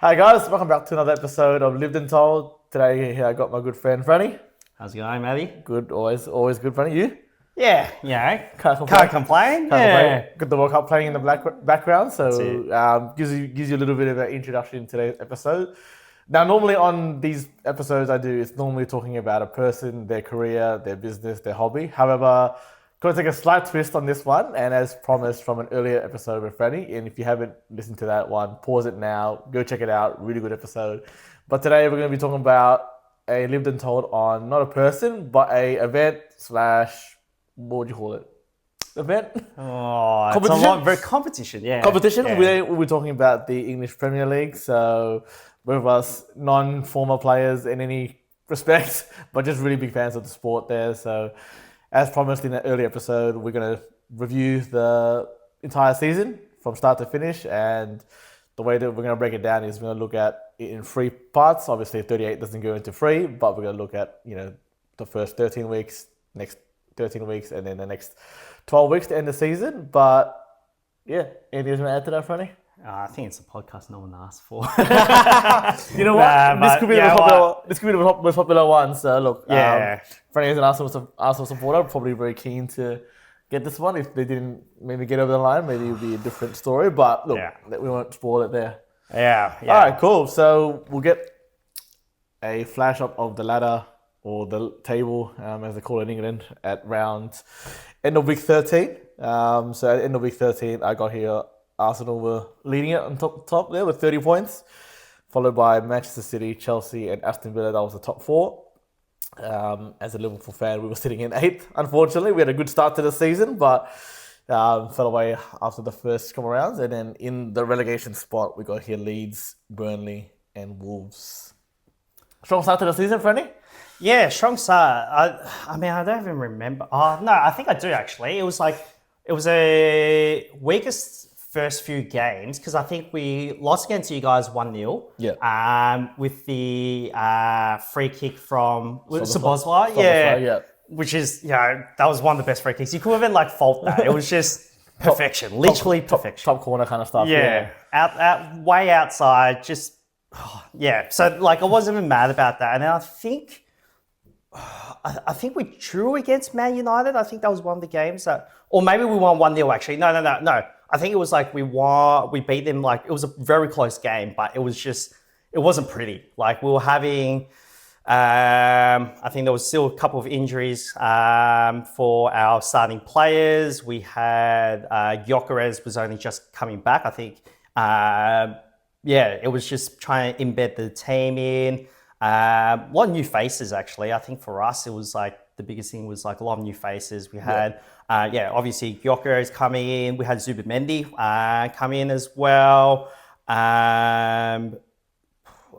Hi guys, welcome back to another episode of Lived and Told. Today here I got my good friend Franny. How's it going, Matty? Good, always good, Franny. You? Yeah, Can't complain. Can't complain. Got the World Cup playing in the background, so That's gives you a little bit of an introduction to today's episode. Now, normally on these episodes it's normally talking about a person, their career, their business, their hobby. However, going to take a slight twist on this one, and as promised from an earlier episode with Franny, and if you haven't listened to that one, pause it now, go check it out, really good episode. But today we're going to be talking about a lived and told on not a person, but a event slash, what would you call it? Event? Oh, competition? It's a lot, very competition, yeah. Competition? Yeah. We're talking about the English Premier League, so both of us non-former players in any respect, but just really big fans of the sport there, so as promised in the earlier episode, we're going to review the entire season from start to finish, and the way that we're going to break it down is we're going to look at it in 3 parts. Obviously, 38 doesn't go into 3, but we're going to look at the first 13 weeks, next 13 weeks, and then the next 12 weeks to end the season. But yeah, anything to add to that, Franny? I think it's a podcast no one asked for. You know what? This could be the most popular one. So look, Yeah. Franny is an Arsenal supporter, probably very keen to get this one. If they didn't maybe get over the line, maybe it would be a different story. But look, we won't spoil it there. Yeah. All right, cool. So we'll get a flash up of the ladder or the table, as they call it in England, at round end of week 13. So at the end of week 13, I got here. Arsenal were leading it on top there with 30 points, followed by Manchester City, Chelsea, and Aston Villa. That was the top 4. As a Liverpool fan, we were sitting in 8th. Unfortunately, we had a good start to the season, but fell away after the first couple of rounds. And then in the relegation spot, we got here Leeds, Burnley, and Wolves. Strong start to the season, Franny? Yeah, strong start. I mean, I don't even remember. Oh, no, I think I do actually. It was a weakest first few games, because I think we lost against you guys 1-0. Yeah. With the free kick from Sabozwa. Yeah. Which is, that was one of the best free kicks. You couldn't even fault that. It was just perfection, literally perfection. Top corner kind of stuff. Yeah. Out way outside. Just, So I wasn't even mad about that. And then I think we drew against Man United. I think that was one of the games or maybe we won 1-0 actually. No. I think it was we beat them. It was a very close game, but it wasn't pretty. We were having, I think there was still a couple of injuries for our starting players. We had Gyökeres was only just coming back. I think, it was just trying to embed the team in. A lot of new faces actually. I think for us it was the biggest thing was a lot of new faces. We had obviously Gyökeres coming in. We had Zubimendi come in as well.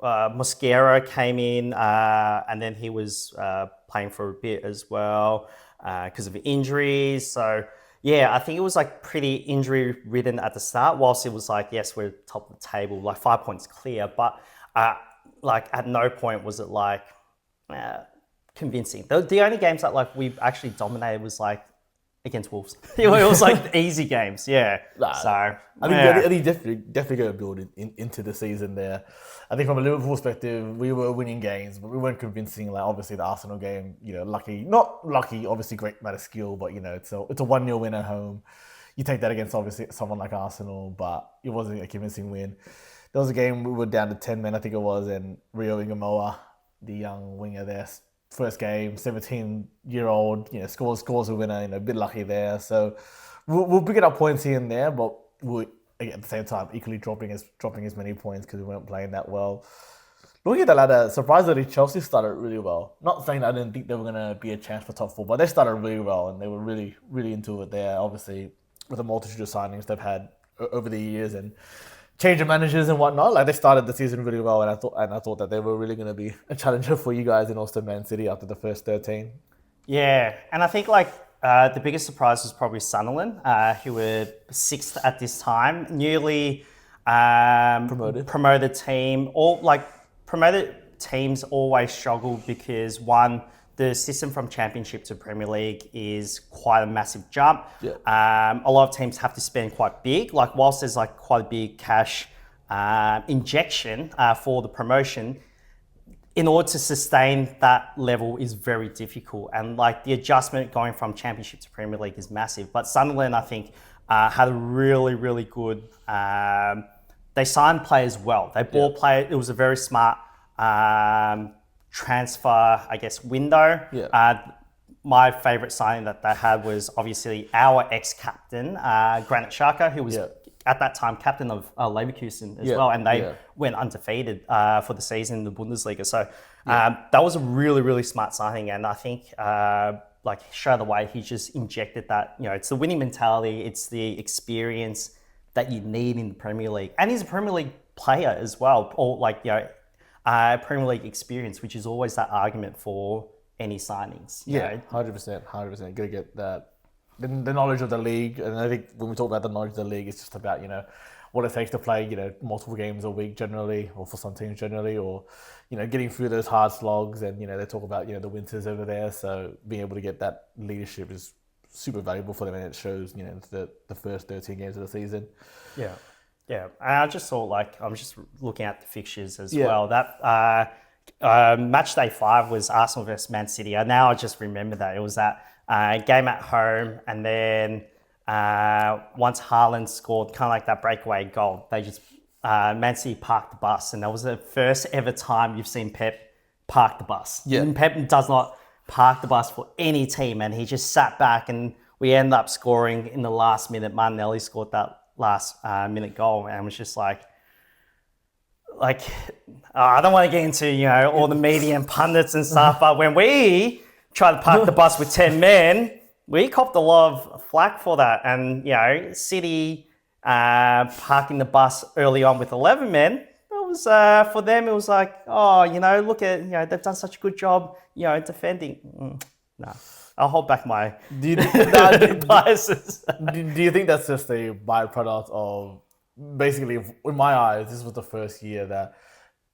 Mosquera came in and then he was playing for a bit as well because of injuries. So I think it was pretty injury ridden at the start. Whilst it was yes, we're top of the table, 5 points clear, but at no point was it convincing. The only games that we actually dominated was against Wolves. It was easy games, yeah. I think definitely going to build into the season there. I think from a Liverpool perspective, we were winning games, but we weren't convincing. Obviously the Arsenal game, not lucky, obviously great amount of skill, but it's a 1-0 win at home. You take that against obviously someone like Arsenal, but it wasn't a convincing win. There was a game we were down to 10 men, I think it was, and Rio Ingamoa, the young winger there, first game, 17-year-old, scores a winner, a bit lucky there. So we'll pick up points here and there, but we'll at the same time equally dropping as many points because we weren't playing that well. Looking at the ladder, surprisingly, Chelsea started really well. Not saying that I didn't think they were going to be a chance for top 4, but they started really well and they were really, really into it there. Obviously, with a multitude of signings they've had over the years and change of managers and whatnot. They started the season really well, and I thought that they were really going to be a challenger for you guys and also Man City after the first 13. Yeah, and I think the biggest surprise was probably Sunderland, who were 6th at this time, newly promoted team. Promoted teams always struggle because one, the system from Championship to Premier League is quite a massive jump. Yeah. A lot of teams have to spend quite big. Whilst there's quite a big cash injection for the promotion, in order to sustain that level is very difficult. And like the adjustment going from Championship to Premier League is massive. But Sunderland, I think, had a really, really good... they signed players well. They bought players. It was a very smart transfer, I guess, window. Yeah. My favourite signing that they had was obviously our ex-captain, Granit Xhaka, who was at that time captain of Leverkusen as well, and they went undefeated for the season in the Bundesliga. So that was a really, really smart signing, and I think like straight away he just injected that. You know, it's the winning mentality, it's the experience that you need in the Premier League, and he's a Premier League player as well, or like Premier League experience, which is always that argument for any signings. Yeah, 100%. Got to get that the knowledge of the league, and I think when we talk about the knowledge of the league, it's just about what it takes to play multiple games a week generally, or for some teams generally, or getting through those hard slogs, and they talk about the winters over there. So being able to get that leadership is super valuable for them, and it shows the first 13 games of the season. Yeah, and I just thought I'm just looking at the fixtures as well. That. Match day 5 was Arsenal versus Man City. Now I just remember that. It was that game at home, and then once Haaland scored kind of like that breakaway goal, they just Man City parked the bus, and that was the first ever time you've seen Pep park the bus. Yeah. And Pep does not park the bus for any team, and he just sat back, and we ended up scoring in the last minute. Martinelli scored that last minute goal, and it was just like, I don't want to get into, all the media and pundits and stuff, but when we tried to park the bus with 10 men, we copped a lot of flack for that. And, City parking the bus early on with 11 men, it was, for them, it was like, look at, they've done such a good job, defending. No, I'll hold back my biases. Do you think that's just a byproduct of... Basically, in my eyes, this was the first year that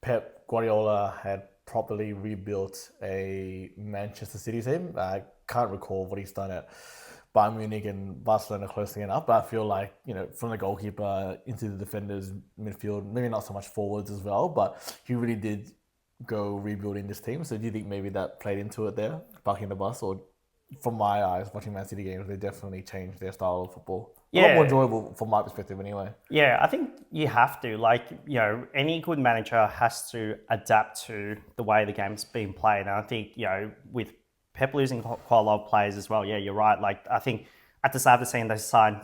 Pep Guardiola had properly rebuilt a Manchester City team. I can't recall what he's done at Bayern Munich and Barcelona closely enough, but I feel like, from the goalkeeper into the defenders, midfield, maybe not so much forwards as well, but he really did go rebuilding this team. So do you think maybe that played into it there, parking the bus? Or from my eyes, watching Man City games, they definitely changed their style of football. A lot more enjoyable from my perspective anyway. Yeah, I think you have to. Any good manager has to adapt to the way the game's being played. And I think, with Pep losing quite a lot of players as well, you're right. I think at the start of the season, they signed,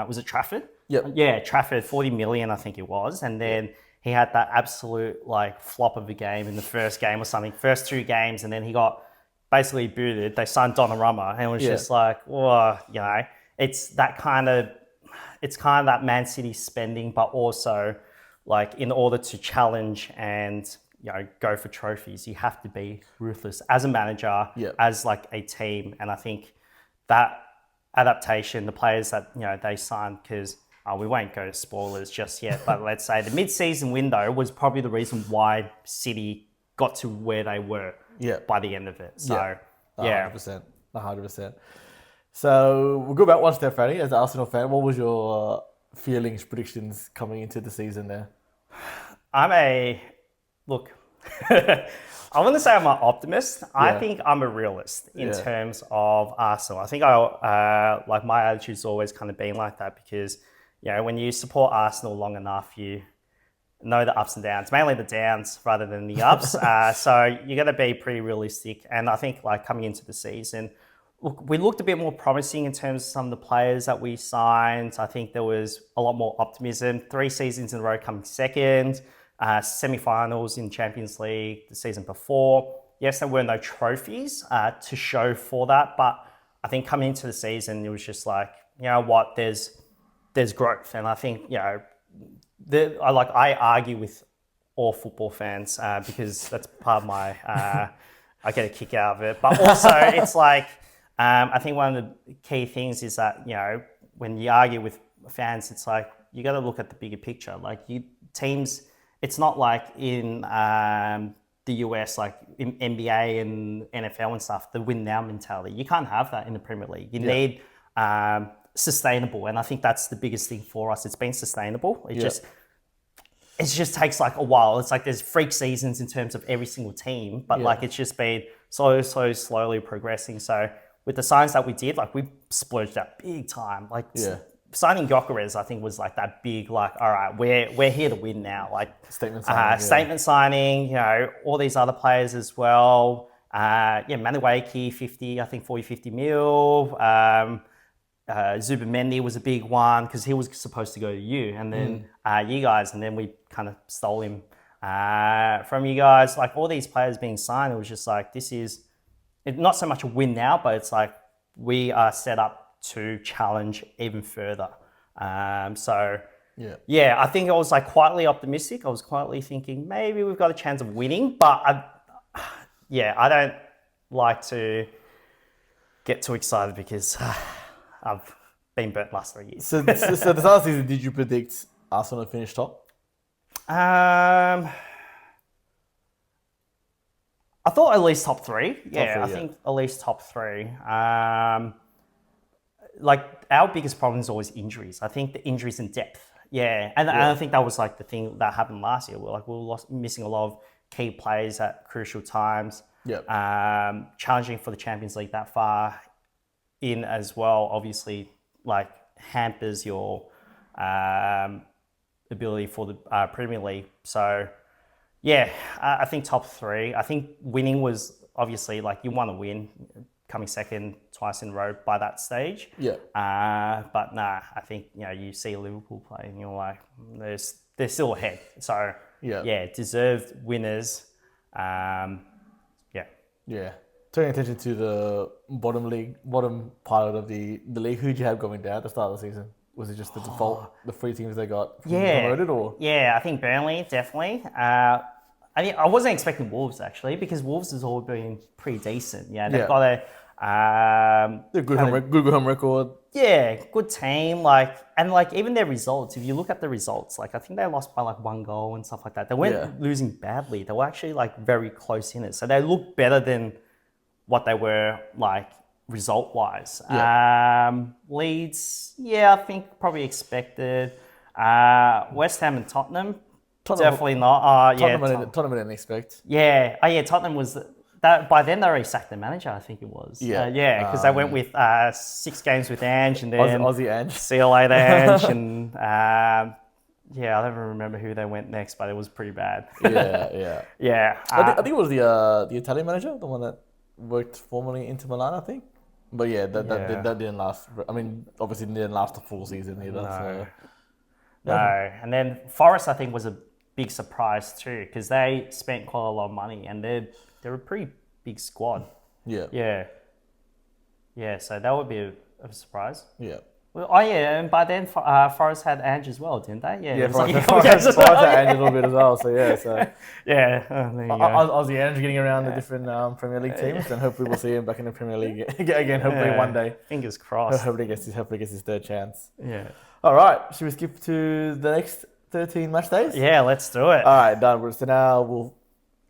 was it Trafford? Yep. Yeah, Trafford, 40 million, I think it was. And then he had that absolute flop of a game in the first game or something, first 2 games, and then he got basically booted. They signed Donnarumma, and it was just it's that kind of that Man City spending, but also in order to challenge and go for trophies, you have to be ruthless as a manager, as a team. And I think that adaptation, the players that they signed, because we won't go to spoilers just yet, but let's say the mid-season window was probably the reason why City got to where they were by the end of it. So 100%. So we'll go back one step, Franny. As an Arsenal fan, what was your feelings, predictions coming into the season there? I want to say I'm an optimist. I think I'm a realist in terms of Arsenal. I think my attitude's always kind of been like that, because when you support Arsenal long enough, you know the ups and downs, mainly the downs rather than the ups. So you got to be pretty realistic. And I think coming into the season, we looked a bit more promising in terms of some of the players that we signed. I think there was a lot more optimism. 3 seasons in a row coming second, semi-finals in Champions League the season before. Yes, there were no trophies to show for that, but I think coming into the season, it was just there's growth. And I think, I argue with all football fans because that's part of my, I get a kick out of it. But also it's I think one of the key things is that, when you argue with fans, it's you got to look at the bigger picture. Teams, it's not like in the US, in NBA and NFL and stuff, the win now mentality. You can't have that in the Premier League. You need sustainable. And I think that's the biggest thing for us. It's been sustainable. It just it just takes like a while. It's like there's freak seasons in terms of every single team, but like it's just been so slowly progressing. So with the signs that we did, like we splurged out big time. Like signing Gyökeres, I think was like that big, like, all right, we're here to win now. Like statement signing, statement signing, you know, all these other players as well. Manuaki, 50, I think 40, 50 mil. Zubimendi was a big one because he was supposed to go to you and then you guys, and then we kind of stole him from you guys. Like all these players being signed, it was just like, this is not so much a win now, but it's like we are set up to challenge even further. I think I was like quietly optimistic. I was quietly thinking maybe we've got a chance of winning, but I don't like to get too excited because I've been burnt last 3 years. So the start of the season, did you predict Arsenal to finish top? I thought at least top three. I think at least top three. Like our biggest problem is always injuries. I think the injuries in depth. And I think that was like the thing that happened last year. We were missing a lot of key players at crucial times. Challenging for the Champions League that far in as well, obviously, like hampers your ability for the Premier League. So, I think top three. I think winning was obviously like you want to win, coming second twice in a row by that stage. But nah, I think you see Liverpool play and you're like, they're still ahead. So deserved winners. Turning attention to the bottom part of the league, who'd you have going down at the start of the season? Was it just the default, the three teams they got promoted, or? I think Burnley, definitely. I wasn't expecting Wolves, actually, because Wolves has always been pretty decent. They've got a good home record. Good team. Even their results, if you look at the results, I think they lost by 1 goal and stuff like that. They weren't losing badly. They were actually very close in it. So they look better than what they were result-wise. Leeds, I think probably expected. West Ham and Tottenham, definitely not. Tottenham I didn't expect. Tottenham was that. By then they already sacked the manager, I think it was. Because they went with 6 games with Ange and then Aussie Ange. See you later, Ange, and I don't even remember who they went next, but it was pretty bad. I think it was the Italian manager, the one that worked formerly Inter Milan, I think. But that didn't last. I mean, obviously it didn't last the full season either. No. And then Forest, I think, was a big surprise too, because they spent quite a lot of money and they're a pretty big squad. So that would be a surprise. Well, and by then Forest had Ange as well, didn't they? Forest had Ange a little bit as well. There you go. Aussie Ange getting around the different Premier League teams, and hopefully we'll see him back in the Premier League again. Hopefully one day. Fingers crossed. Hopefully he gets his third chance. All right, should we skip to the next 13 match days? Let's do it. All right, done. So now we'll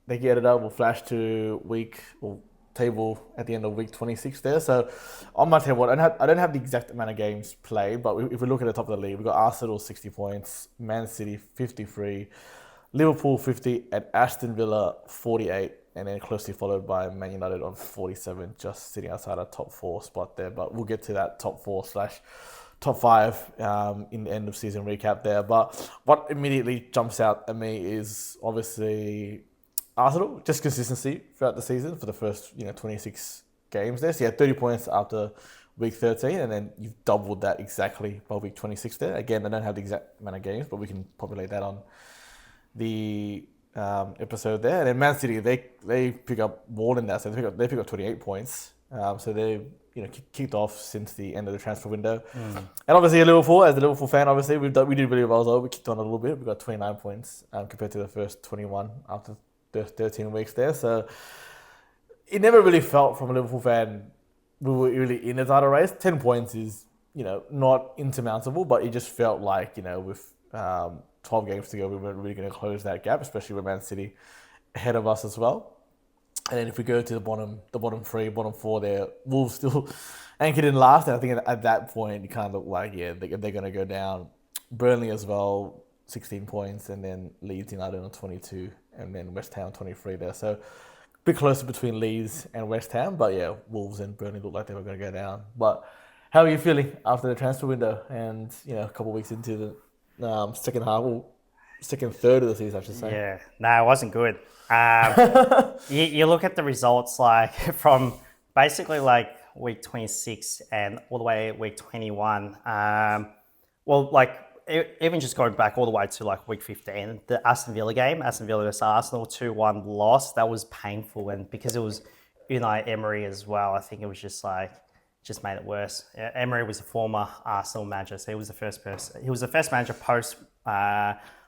get it up. We'll flash to table at the end of week 26 there. So on my table, I don't have the exact amount of games played, but if we look at the top of the league, we've got Arsenal 60 points, Man City 53, Liverpool 50, and Aston Villa 48, and then closely followed by Man United on 47, just sitting outside our top 4 spot there. But we'll get to that top 4/top 5 in the end of season recap there. But what immediately jumps out at me is obviously Arsenal, just consistency throughout the season for the first 26 games there. So you had 30 points after week 13, and then you've doubled that exactly by week 26 there. Again, I don't have the exact amount of games, but we can populate that on the episode there. And then Man City, they pick up more than that. So they pick up 28 points. So they kicked off since the end of the transfer window. And obviously Liverpool, as a Liverpool fan, obviously we did really well as well. We kicked on a little bit. We got 29 points compared to the first 21 after 13 weeks there. So it never really felt from a Liverpool fan we were really in the title race. 10 points is, not insurmountable, but it just felt like, with 12 games to go, we weren't really going to close that gap, especially with Man City ahead of us as well. And then if we go to the bottom 3, bottom 4 there, Wolves still anchored in last. And I think at that point, it kind of looked like, they're going to go down. Burnley as well, 16 points, and then Leeds United on 22, and then West Ham 23 there. So a bit closer between Leeds and West Ham, but yeah, Wolves and Burnley looked like they were going to go down. But how are you feeling after the transfer window and a couple of weeks into the second half, or second third of the season, I should say? Yeah, no, it wasn't good. You look at the results like from basically like week 26 and all the way week 21. Well, like even just going back all the way to like week 15, the Aston Villa game, Aston Villa versus Arsenal 2-1 loss, that was painful. And because it was Unai Emery as well, I think it was just made it worse. Emery was a former Arsenal manager, so he was the first manager post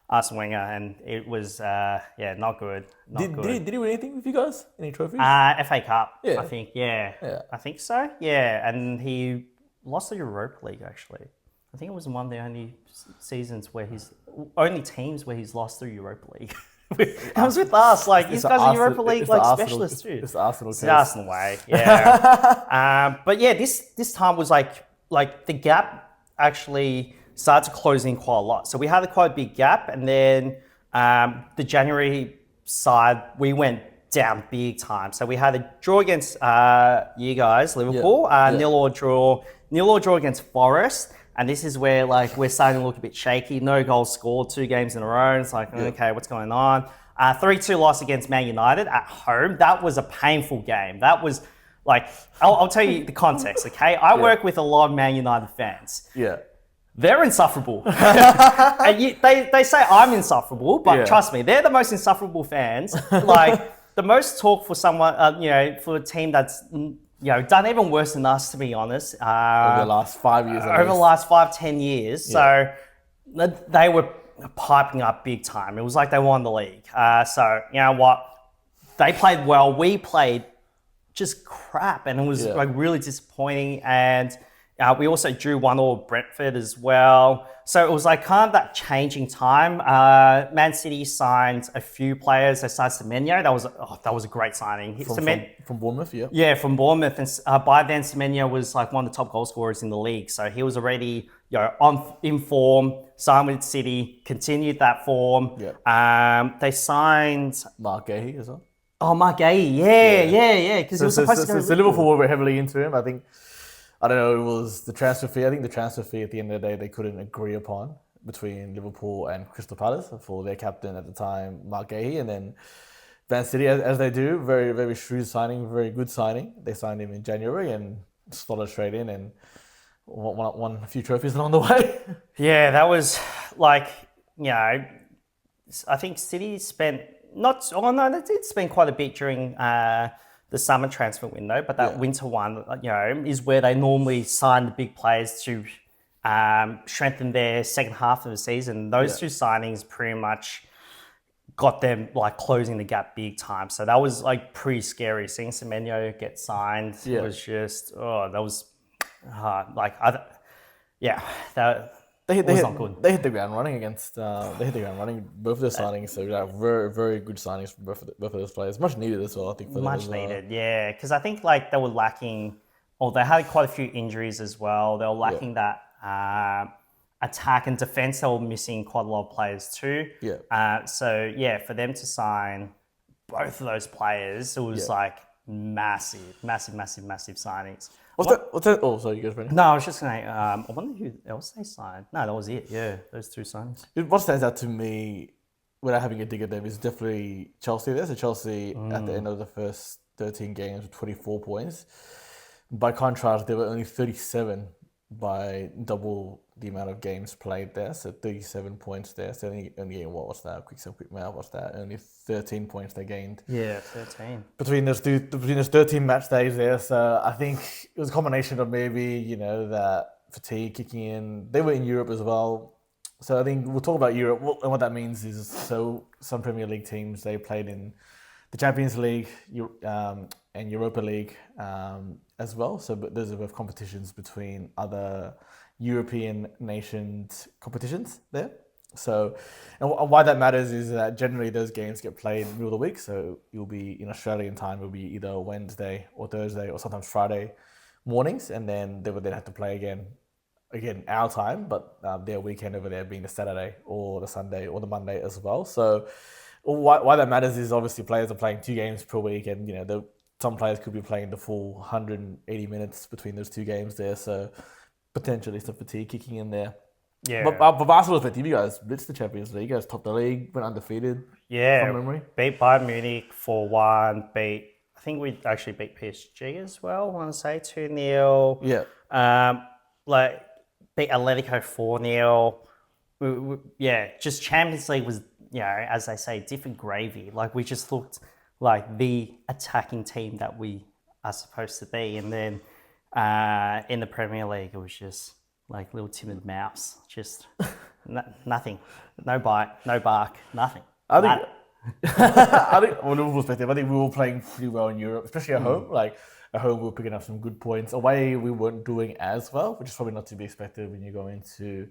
Arsene Wenger, and it was not good. Did he win anything with you guys? Any trophies? FA Cup, Yeah. I think. Yeah, I think so. Yeah, and he lost the Europa League actually. I think it was one of the only seasons where teams where he's lost the Europa League. It was with us. Like these guys are Europa League like specialists too. It's the Arsenal case. It's the Arsenal way. Yeah. But yeah, this time was like the gap actually started to close in quite a lot. So we had quite a big gap, and then the January side we went down big time. So we had a draw against you guys, Liverpool, nil or draw against Forest. And this is where like we're starting to look a bit shaky. No goals scored, 2 games in a row. It's like, okay, what's going on? 3-2 loss against Man United at home. That was a painful game. That was like, I'll tell you the context, okay? I work with a lot of Man United fans. Yeah. They're insufferable. And they say I'm insufferable, but trust me, they're the most insufferable fans. Like the most talk for someone, for a team that's done even worse than us, to be honest. Over the last 5 years. Over the last 5-10 years. So they were piping up big time. It was like they won the league. So you know what? They played well. We played just crap, and it was like really disappointing. And we also drew 1-1 Brentford as well. So it was like kind of that changing time. Man City signed a few players. They signed Semenyo. That was a great signing. From Bournemouth, yeah. Yeah, from Bournemouth. And by then, Semenyo was like one of the top goal scorers in the league. So he was already in form, signed with City, continued that form. Yeah. They signed Mark Gahey as well. Oh, Mark Gahey. Yeah. Because he was supposed to go to Liverpool were heavily into him. I think, I don't know, it was the transfer fee. I think the transfer fee at the end of the day, they couldn't agree upon between Liverpool and Crystal Palace for their captain at the time, Mark Gahey, and then Man City, as they do, very, very shrewd signing, very good signing. They signed him in January and slotted straight in and won a few trophies along the way. Yeah, that was like, I think City spent they did spend quite a bit during the summer transfer window, but that winter one, is where they normally sign the big players to strengthen their second half of the season. Those 2 signings pretty much got them like closing the gap big time. So that was like pretty scary. Seeing Semenyo get signed was just that was hard. They hit the ground running against. They hit the ground running both of their signings. So very, very good signings from both of those players. Much needed as well, I think. Much needed, yeah. Because I think like they were lacking, or they had quite a few injuries as well. They were lacking that attack and defense. They were missing quite a lot of players too. Yeah. For them to sign both of those players, it was like massive signings. What's that? Oh, sorry, you guys ready? No, I was just saying, I wonder who else they signed. No, that was it. Yeah, those 2 signings. What stands out to me, without having a dig at them, is definitely Chelsea there. So Chelsea, at the end of the first 13 games, with 24 points. By contrast, they were only 37 by double the amount of games played there. So 37 points there. So only getting, what's that? Quick math, what's that? Only 13 points they gained. Yeah, 13. Between those 13 match days there. So I think it was a combination of maybe, that fatigue kicking in. They were in Europe as well. So I think we'll talk about Europe. And what that means is, so some Premier League teams, they played in the Champions League and Europa League as well. So but those are both competitions between other European nations competitions there. So, and why that matters is that generally those games get played middle of the week. So you'll be in Australian time, it'll be either Wednesday or Thursday or sometimes Friday mornings. And then they would then have to play again again, our time, but their weekend over there being the Saturday or the Sunday or the Monday as well. So why that matters is obviously players are playing 2 games per week, and some players could be playing the full 180 minutes between those 2 games there. So potentially some fatigue kicking in there. But Yeah. from Arsenal's perspective, you guys blitzed the Champions League. You guys topped the league, went undefeated from Yeah. memory. Beat Bayern Munich 4-1. I think we actually beat PSG as well, I want to say 2-0. Yeah. Like, beat Atletico 4-0. Yeah, just Champions League was, as they say, different gravy. Like, we just looked like the attacking team that we are supposed to be. And then in the Premier League, it was just like little timid mouse. Just nothing. No bite, no bark, nothing. I think, I think, from a Liverpool perspective, I think we were playing pretty well in Europe, especially at home. Like, at home, we were picking up some good points. Away, we weren't doing as well, which is probably not to be expected when you go into,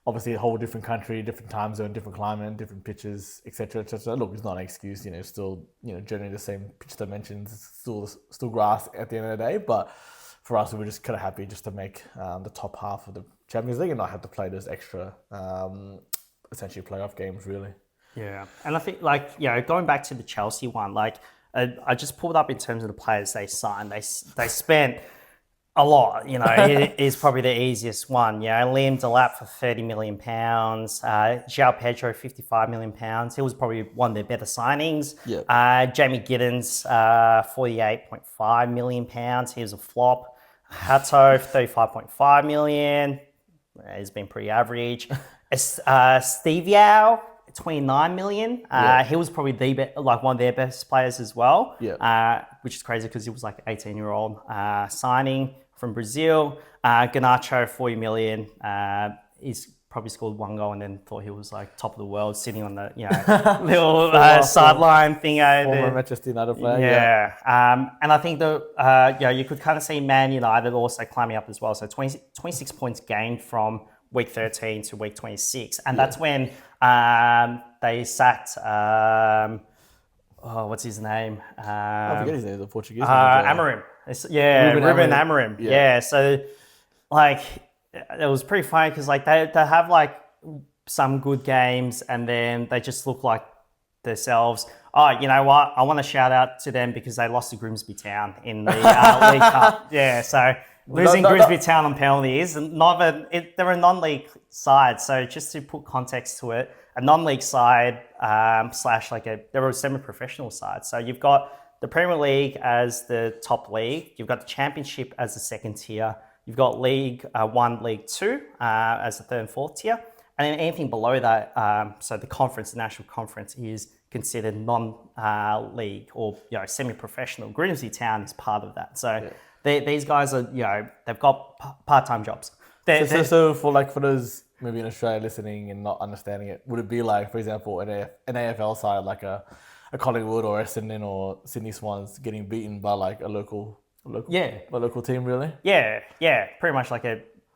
obviously, a whole different country, different time zone, different climate, different pitches, etc., etc. Look, it's not an excuse. Still, generally the same pitch dimensions. It's still grass at the end of the day. But for us, we were just kind of happy just to make the top half of the Champions League and not have to play those extra, essentially playoff games, really. Yeah, and I think going back to the Chelsea one, I just pulled up in terms of the players they signed. They spent a lot. It is probably the easiest one. Liam Delap for £30 million, João Pedro £55 million. He was probably one of their better signings. Yeah. Jamie Giddens £48.5 million. He was a flop. Hato £35.5 million. He's been pretty average. Steve Yao, $29 million. He was probably one of their best players as well. Which is crazy because he was like 18-year-old signing from Brazil. Garnacho, $40 million. He's probably scored 1 goal and then thought he was like top of the world, sitting on the little sideline thing. Former Manchester United player. And I think you could kind of see Man United also climbing up as well. So 26 points gained from week 13 to week 26, and that's when they sacked. What's his name? I forget his name. The Portuguese. Amorim. Ruben Amorim. Yeah. So it was pretty funny because they have some good games and then they just look like themselves. Oh, you know what? I want to shout out to them because they lost to Grimsby Town in the League Cup. Yeah, so losing Grimsby Town on penalties, and they're a non-league side. So just to put context to it, a non-league side they're a semi-professional side. So you've got the Premier League as the top league. You've got the Championship as the second tier. You've got League 1, League 2 as the third and fourth tier. And then anything below that, so the conference, the national conference, is considered non-league or semi-professional. Grimsby Town is part of that. So these guys are, they've got part-time jobs. So for those maybe in Australia listening and not understanding it, would it be like, for example, an AFL side like a Collingwood or Essendon or Sydney Swans getting beaten by like a local team, really? Yeah, pretty much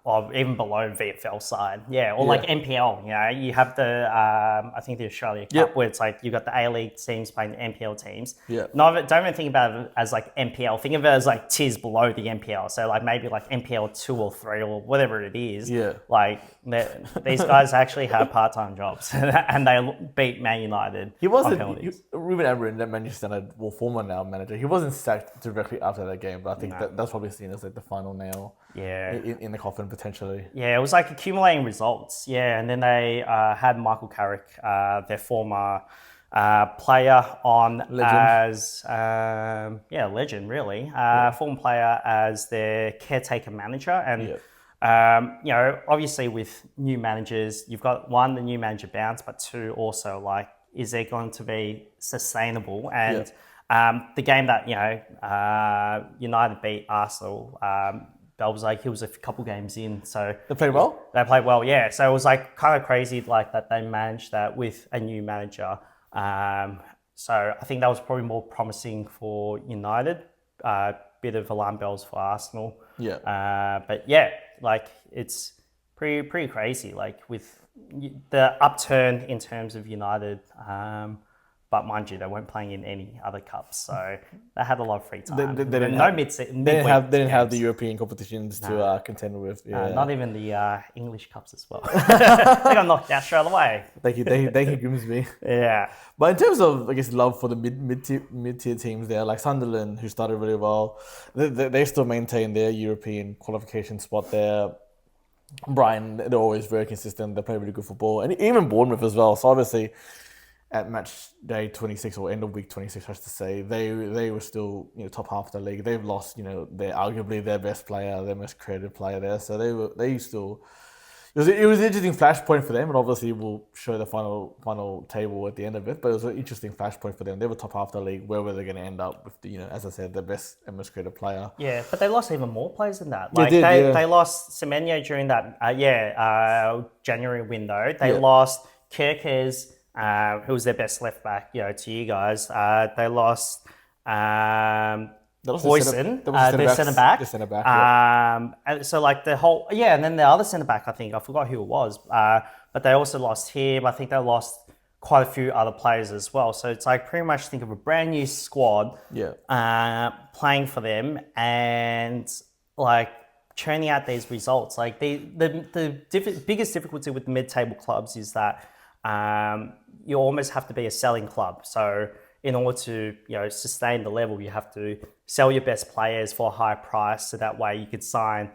or even below VFL side, or like NPL. You have the I think the Australia Cup where it's like you got the A-League teams playing the NPL teams. Don't even think about it as like NPL. Think of it as like tiers below the NPL. So like maybe like NPL 2 or 3 or whatever it is. Like these guys actually have part-time jobs and they beat Man United. Ruben Amorim, that Manchester United, former now manager, he wasn't sacked directly after that game, but I think that's probably seen as like the final nail. In the coffin potentially. Yeah, it was like accumulating results. Yeah, and then they had Michael Carrick, their former player, on legend. as legend really. Former player as their caretaker manager, and obviously with new managers, you've got one, the new manager bounce, but two, also like, is there going to be sustainable? And the game that United beat Arsenal. He was a couple games in, so they played well. They played well, yeah. So it was like kind of crazy, like that they managed that with a new manager. So I think that was probably more promising for United. Bit of alarm bells for Arsenal. But yeah, like it's pretty crazy. Like with the upturn in terms of United, But mind you, they weren't playing in any other cups, so they had a lot of free time. They didn't no have, mid-season. they didn't have the European competitions to contend with. Yeah. Not even the English cups as well. They got knocked out straight away. Thank you, Grimsby. Yeah. But in terms of, I guess, love for the mid-tier teams there, like Sunderland, who started really well, they still maintain their European qualification spot there. Brighton, they're always very consistent. They play really good football. And even Bournemouth as well. So obviously, at match day 26 or end of week 26, I should say, they were still top half of the league. They've lost they're arguably their best player, their most creative player there. So they still it was an interesting flashpoint for them, and obviously we'll show the final table at the end of it. But it was an interesting flashpoint for them. They were top half of the league. Where were they going to end up with as I said, the best and most creative player? Yeah, but they lost even more players than that. They lost Semenyo during that January window. They lost Kirkes, who was their best left back, to you guys. They lost Boyson, their centre back. And so the whole, and then the other centre back, I think, I forgot who it was. But they also lost him. I think they lost quite a few other players as well. So it's pretty much think of a brand new squad playing for them and churning out these results. The biggest difficulty with the mid-table clubs is that you almost have to be a selling club. So in order to sustain the level, you have to sell your best players for a high price, so that way you could sign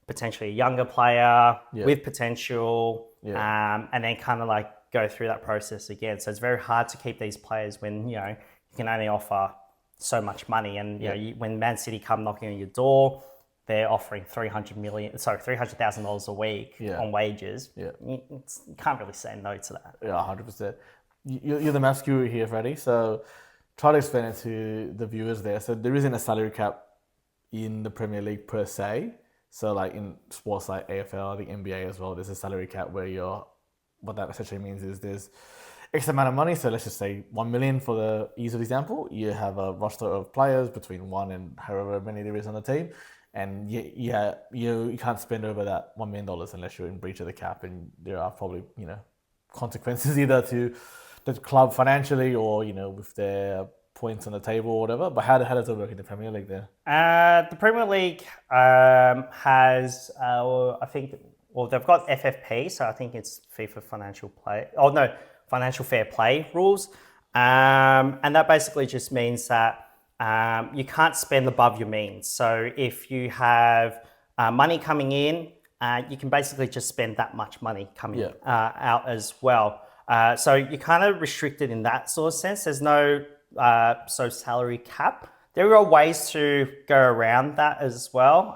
potentially a younger player with potential, and then kind of go through that process again. So it's very hard to keep these players when you can only offer so much money. And when Man City come knocking on your door, they're offering $300,000 a week on wages. You can't really say no to that. Yeah, 100%. You're the maths guru here, Franny. So try to explain it to the viewers there. So there isn't a salary cap in the Premier League per se. So in sports like AFL, the NBA as well, there's a salary cap where what that essentially means is there's X amount of money. So let's just say 1 million for the ease of example. You have a roster of players between 1 and however many there is on the team. And you can't spend over that $1 million unless you're in breach of the cap. And there are probably, consequences either to the club financially or, with their points on the table or whatever. But how does it work in the Premier League there? The Premier League has, I think, they've got FFP, so I think it's FIFA financial fair play rules. And that basically just means that you can't spend above your means. So if you have money coming in, you can basically just spend that much money coming out as well. So you're kind of restricted in that sort of sense. There's no salary cap. There are ways to go around that as well.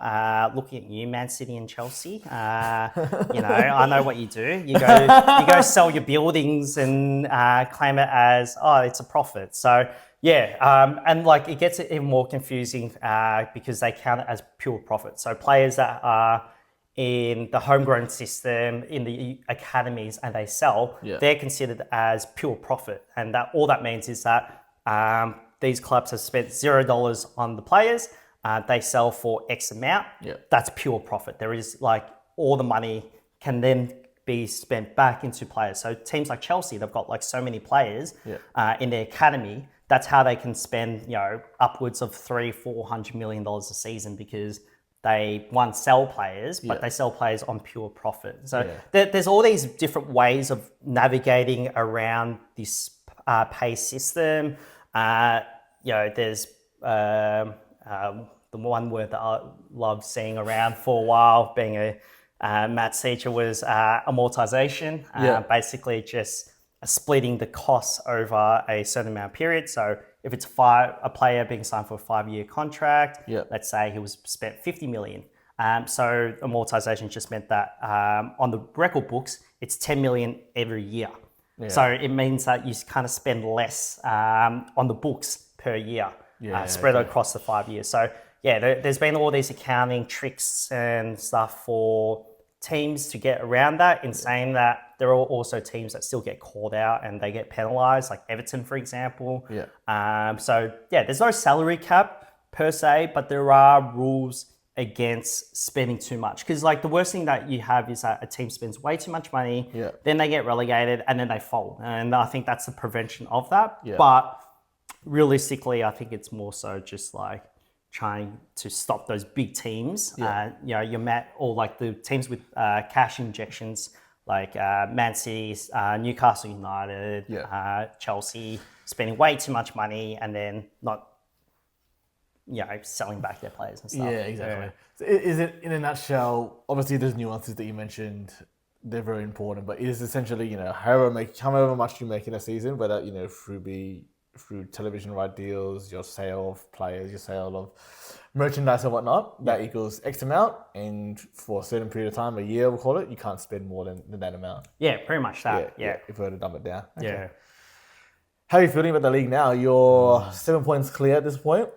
Looking at you, Man City and Chelsea, I know what you do. You go sell your buildings and claim it as, it's a profit. So and it gets even more confusing because they count it as pure profit. So players that are in the homegrown system, in the academies, and they sell, they're considered as pure profit. And all that means is that these clubs have spent $0 on the players. They sell for X amount. That's pure profit. There is all the money can then be spent back into players. So teams like Chelsea, they've got so many players in their academy. That's how they can spend upwards of $300-400 million a season, because they sell players, but they sell players on pure profit. So there's all these different ways of navigating around this pay system. There's the one word that I love seeing around for a while, being a maths teacher, was amortization. Basically just splitting the costs over a certain amount of period. So if it's a player being signed for a 5-year contract, let's say he was spent 50 million. So amortization just meant that on the record books, it's 10 million every year. So it means that you kind of spend less on the books per year, spread across the 5 years. So there's been all these accounting tricks and stuff for teams to get around that, in saying that there are also teams that still get called out and they get penalised, like Everton, for example. There's no salary cap per se, but there are rules against spending too much, because like the worst thing that you have is that a team spends way too much money, then they get relegated and then they fall, and I think that's the prevention of that. But realistically, I think it's more so just like trying to stop those big teams. Or like the teams with cash injections, like Man City, Newcastle United, Chelsea, spending way too much money and then not, selling back their players and stuff. Yeah, exactly. So is it, in a nutshell, obviously there's nuances that you mentioned, they're very important, but it is essentially, however much you make in a season, whether, through television right deals, your sale of players, your sale of merchandise and whatnot, that equals X amount, and for a certain period of time, a year we'll call it, you can't spend more than that amount. Yeah, pretty much that. Yeah. If we were to dump it down. Okay. Yeah. How are you feeling about the league now? You're 7 points clear at this point.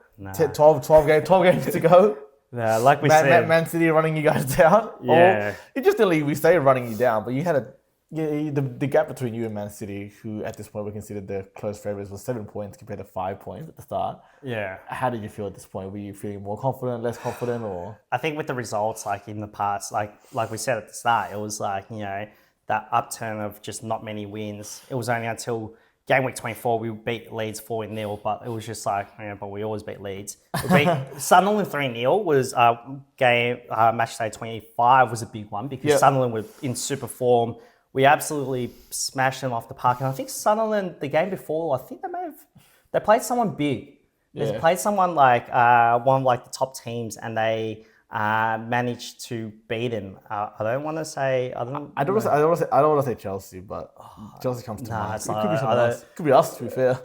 12 games to go. No, like we said, Man City running you guys down. Yeah. It's just the league, we say running you down, but you had the gap between you and Man City, who at this point we considered the close favourites, was 7 points compared to 5 points at the start. Yeah. How did you feel at this point? Were you feeling more confident, less confident, or? I think with the results, like in the past, like we said at the start, it was like, that upturn of just not many wins. It was only until game week 24, we beat Leeds 4-0, but it was just like, but we always beat Leeds. We beat Sunderland 3-0 was match day 25 was a big one, because Sunderland were in super form. We absolutely smashed them off the park. And I think Sunderland, the game before, I think they played someone big. They played someone like one of like the top teams, and they managed to beat him. I don't want to say. I don't want to say Chelsea, but Chelsea comes to mind. It could be someone else. It could be us, to be fair.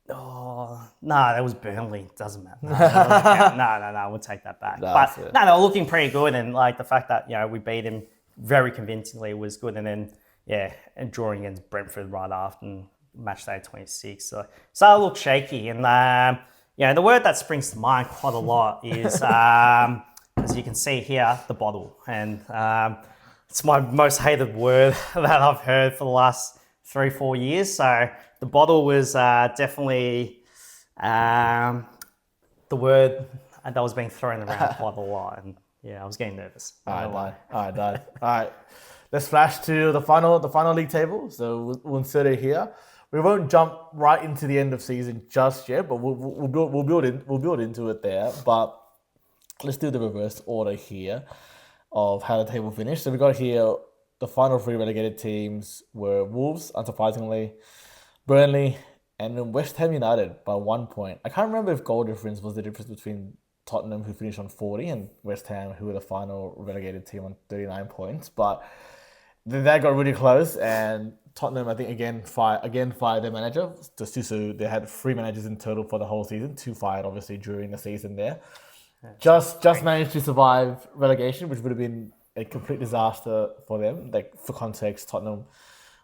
Oh no, that was Burnley. Doesn't matter. No, we'll take that back. But they were looking pretty good, and like the fact that we beat him very convincingly was good, and then and drawing against Brentford right after and match day 26. So it looked shaky, and the word that springs to mind quite a lot is. As you can see here, the bottle. And it's my most hated word that I've heard for the last 3-4 years. So the bottle was definitely the word that was being thrown around quite a lot. And I was getting nervous. All right. Let's flash to the final league table. So we'll insert it here. We won't jump right into the end of season just yet, but we'll build into it there. But let's do the reverse order here of how the table finished. So we got here, the final 3 relegated teams were Wolves, unsurprisingly, Burnley, and then West Ham United by 1 point. I can't remember if goal difference was the difference between Tottenham, who finished on 40, and West Ham, who were the final relegated team on 39 points. But that got really close, and Tottenham, I think, again fired their manager. So they had 3 managers in total for the whole season, 2 fired, obviously, during the season there. Just managed to survive relegation, which would have been a complete disaster for them. Like, for context, Tottenham,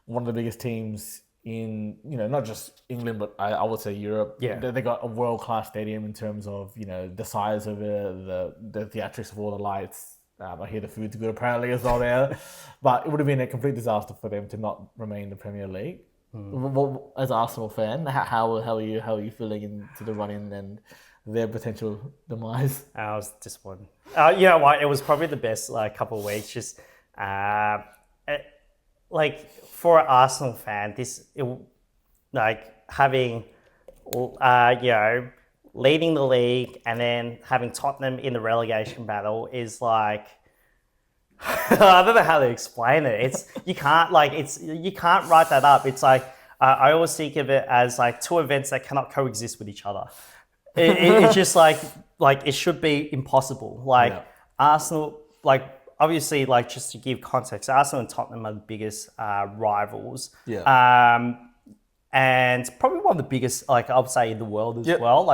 one of the biggest teams in, not just England, but I would say Europe. Yeah. They got a world-class stadium in terms of, the size of it, the theatrics of all the lights. I hear the food's good apparently as well there. But it would have been a complete disaster for them to not remain in the Premier League. Well, as an Arsenal fan, how are you feeling into the run-in and their potential demise? I was disappointed. You know what? It was probably the best couple of weeks. Just for an Arsenal fan, having leading the league and then having Tottenham in the relegation battle is like. I don't know how to explain it. You can't write that up. It's like I always think of it as like 2 events that cannot coexist with each other. It's just like it should be impossible. Arsenal, obviously, just to give context, Arsenal and Tottenham are the biggest rivals. Yeah. And probably one of the biggest, I would say, in the world as well.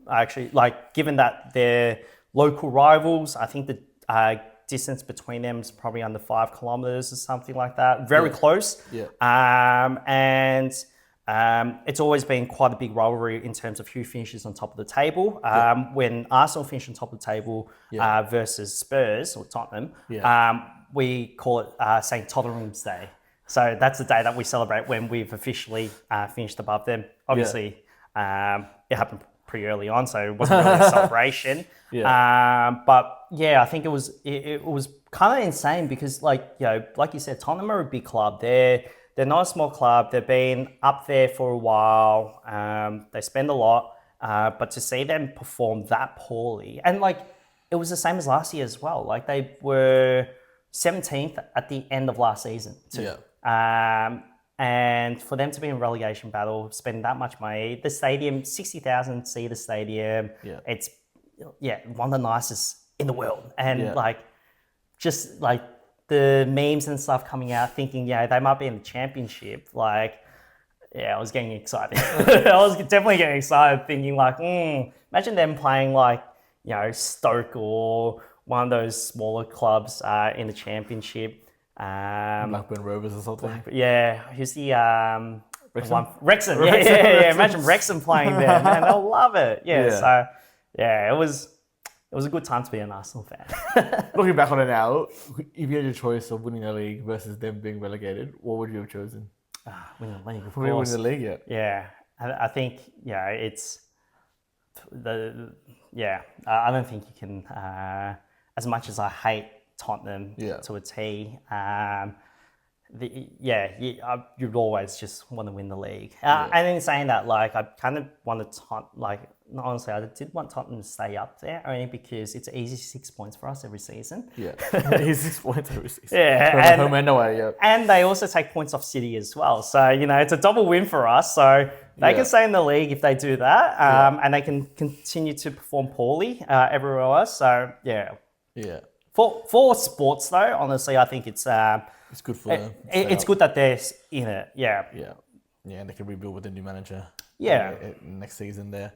I actually given that they're local rivals, I think the distance between them is probably under 5 kilometers or something like that. Very close. Yeah. And it's always been quite a big rivalry in terms of who finishes on top of the table. When Arsenal finish on top of the table versus Spurs or Tottenham, we call it St. Tottenham's Day. So that's the day that we celebrate when we've officially finished above them. Obviously, it happened pretty early on, so it wasn't really a celebration. But yeah, I think it was kind of insane because, like you said, Tottenham are a big club. They're not a small club. They've been up there for a while. They spend a lot, but to see them perform that poorly, and like it was the same as last year as well. Like they were 17th at the end of last season too. And for them to be in relegation battle, spend that much money, the stadium, 60,000 seater stadium, it's one of the nicest in the world. And just like the memes and stuff coming out thinking, they might be in the championship. Like, I was getting excited. I was definitely getting excited thinking like, imagine them playing like, Stoke or one of those smaller clubs in the championship. Blackburn Rovers or something. Who's the one? Wrexham. Yeah. Imagine Wrexham playing there, man. They'll love it. So it was a good time to be an Arsenal fan. Looking back on it now, if you had your choice of winning the league versus them being relegated, what would you have chosen? Winning the league, of Probably course. winning the league, Yeah, I think it's I don't think you can. As much as I hate Tottenham to a T, you'd always just want to win the league. And in saying that, like I kind of wanted honestly, I did want Tottenham to stay up there only because it's an easy 6 points for us every season. Yeah, easy 6 points every season. Yeah, home and away. And they also take points off City as well. So it's a double win for us. So they can stay in the league if they do that, and they can continue to perform poorly everywhere else. So yeah. For sports though, honestly, I think it's good for them. It's good that they're in it. Yeah, and they can rebuild with a new manager. Next season there.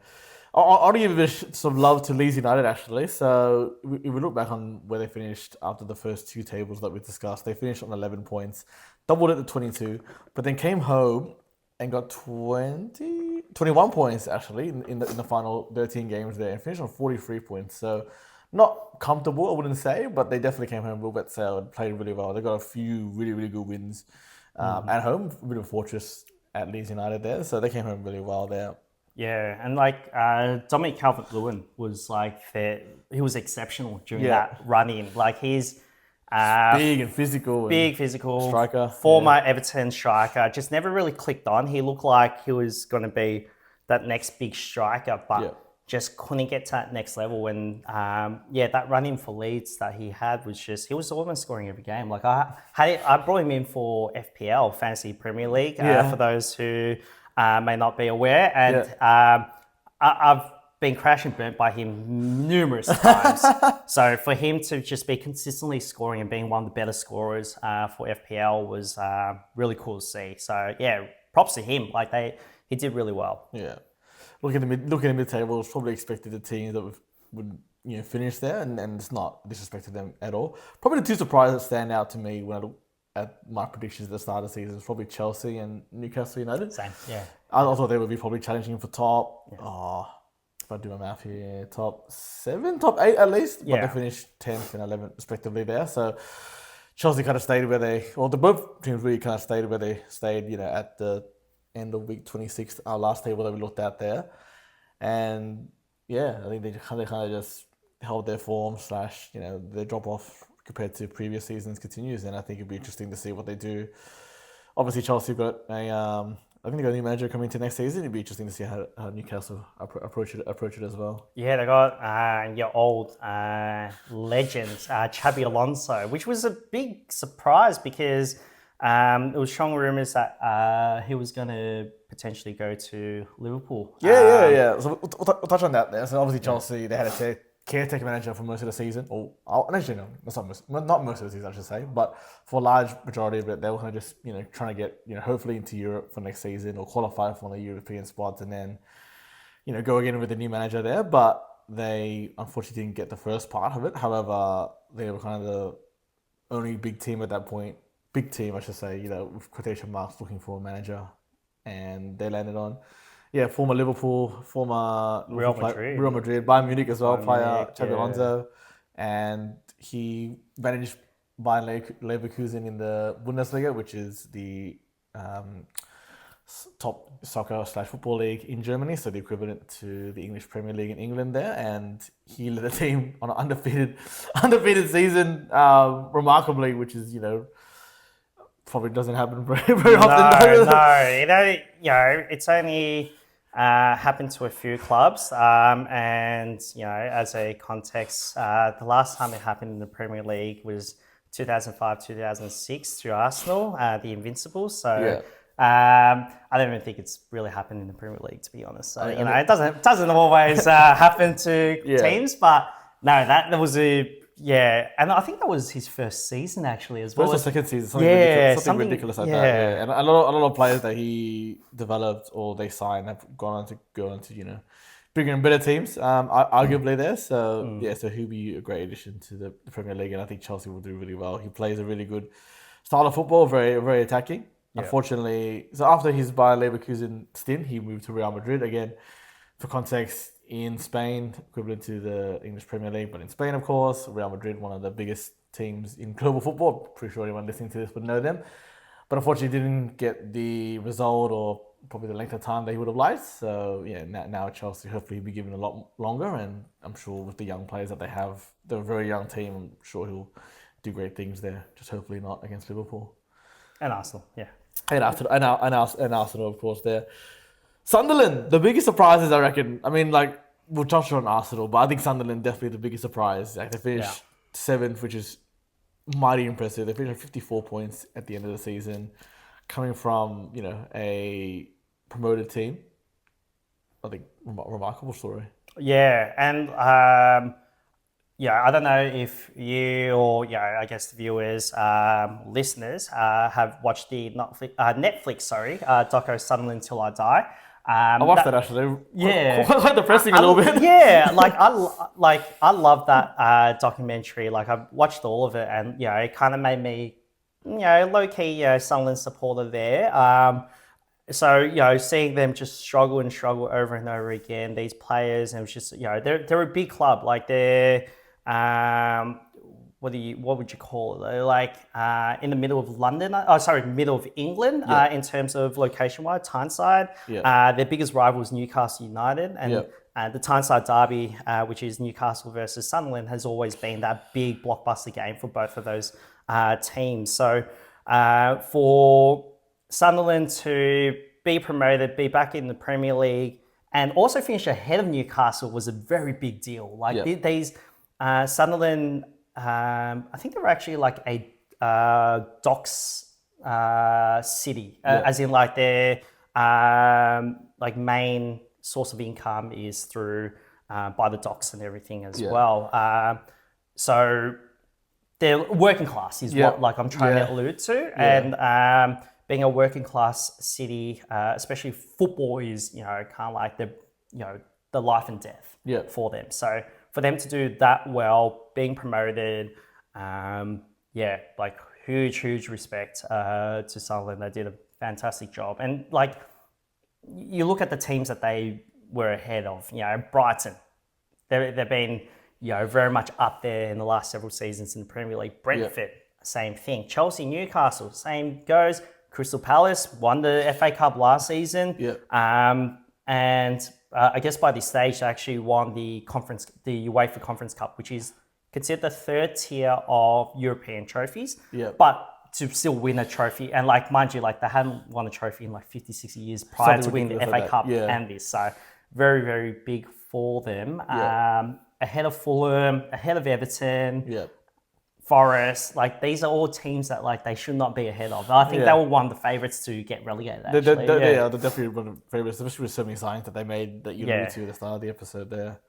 I'll give a bit some love to Leeds United actually. So if we look back on where they finished after the first two tables that we discussed, they finished on 11 points, doubled it to 22, but then came home and got 21 points actually in the final 13 games there and finished on 43 points. So not comfortable, I wouldn't say, but they definitely came home with wet sail and played really well. They got a few really, really good wins at home, a bit of a fortress at Leeds United there. So they came home really well there. Yeah, and like Dominic Calvert-Lewin was like he was exceptional during that run-in. Like he's big and physical. Striker. Former Everton striker. Just never really clicked on. He looked like he was going to be that next big striker, but just couldn't get to that next level. And that run-in for Leeds that he had was just, he was almost scoring every game. Like I brought him in for FPL, Fantasy Premier League, for those who may not be aware. And I've been crashed and burnt by him numerous times. So for him to just be consistently scoring and being one of the better scorers for FPL was really cool to see. So props to him. Like he did really well. Yeah. Looking at the mid-table, it's probably expected the teams that would finish there, and it's not disrespected them at all. Probably the two surprises that stand out to me when I look at my predictions at the start of the season is probably Chelsea and Newcastle United. Same, yeah. I thought they would be probably challenging for top. If I do my math here, top 7, top 8 at least. But they finished 10th and 11th respectively there. So Chelsea kind of stayed where the both teams really kind of stayed where they stayed. At the end of week 26, our last table that we looked at there. And I think they kind of just held their form / their drop off compared to previous seasons continues. And I think it'd be interesting to see what they do. Obviously, Chelsea have got I think they got a new manager coming into next season. It'd be interesting to see how Newcastle approach it as well. Yeah, they got your old legend, Xabi Alonso, which was a big surprise because it was strong rumours that he was going to potentially go to Liverpool. Yeah. So we'll touch on that there. So obviously Chelsea, they had a caretaker manager for most of the season. Actually, no, that's not most of the season, I should say. But for a large majority of it, they were kind of just trying to get hopefully into Europe for next season or qualify for one of the European spots, and then go again with a new manager there. But they unfortunately didn't get the first part of it. However, they were kind of the only big team at that point. Big team, I should say, with quotation marks, looking for a manager, and they landed on, former Liverpool, former Real Madrid, Bayern Munich as well, player Xabi Alonso, and he managed Bayern Leverkusen in the Bundesliga, which is the top soccer/football league in Germany, so the equivalent to the English Premier League in England there, and he led the team on an undefeated season, remarkably, which is probably doesn't happen very often. No, it's only happened to a few clubs, and as a context, the last time it happened in the Premier League was 2005-2006 through Arsenal, the Invincibles. So. I don't even think it's really happened in the Premier League, to be honest. So it doesn't always happen to teams, but no, that was and I think that was his first season actually as well. First or second season, something ridiculous like that. Yeah, and a lot of players that he developed or they signed have gone on to bigger and better teams. Arguably there, so so he'll be a great addition to the Premier League, and I think Chelsea will do really well. He plays a really good style of football, very very attacking. Unfortunately, so after his Bayer Leverkusen stint, he moved to Real Madrid again. For context, in Spain, equivalent to the English Premier League, but in Spain, of course, Real Madrid, one of the biggest teams in global football. Pretty sure anyone listening to this would know them. But unfortunately, didn't get the result or probably the length of time that he would have liked. So, now at Chelsea, hopefully he'll be given a lot longer. And I'm sure with the young players that they have, they're a very young team. I'm sure he'll do great things there. Just hopefully not against Liverpool. And Arsenal, yeah. And Arsenal, of course, there. Sunderland, the biggest surprises, I reckon. I mean, we'll touch on Arsenal, but I think Sunderland definitely the biggest surprise. They finished 7th, which is mighty impressive. They finished 54 points at the end of the season, coming from, a promoted team. I think remarkable story. Yeah, and I don't know if you or I guess the viewers, listeners, have watched the Netflix doco Sunderland Till I Die. I watched that actually. Yeah, quite depressing a little bit. Yeah, I love that documentary. I've watched all of it, and it kind of made me, low key, Sunderland supporter there. So, seeing them just struggle over and over again, these players, and it was just, they're a big club. They're, what would you call it? They're in the middle of London. Middle of England, in terms of location-wise, Tyneside. Their biggest rival is Newcastle United, and the Tyneside derby, which is Newcastle versus Sunderland, has always been that big blockbuster game for both of those teams. So, for Sunderland to be promoted, be back in the Premier League, and also finish ahead of Newcastle was a very big deal. These Sunderland, I think they were actually a docks city, as in their main source of income is through by the docks and everything as well. So they're working class is what I'm trying to allude to, and being a working class city, especially football is kind of the life and death for them. So for them to do that well, being promoted, huge respect to Sunderland. They did a fantastic job. And you look at the teams that they were ahead of, Brighton, they've been, very much up there in the last several seasons in the Premier League. Brentford, same thing. Chelsea, Newcastle, same goes. Crystal Palace won the FA Cup last season. And I guess by this stage, they actually won the UEFA Conference Cup, which is considered the third tier of European trophies. But to still win a trophy, and mind you, they hadn't won a trophy in 50, 60 years prior to winning the FA Cup and this. So very, very big for them. Ahead of Fulham, ahead of Everton. Forest, these are all teams that they should not be ahead of. I think they were one of the favourites to get relegated. Actually, they're definitely one of the favourites, especially with so many signs that they made that you alluded to at the start of the episode. There,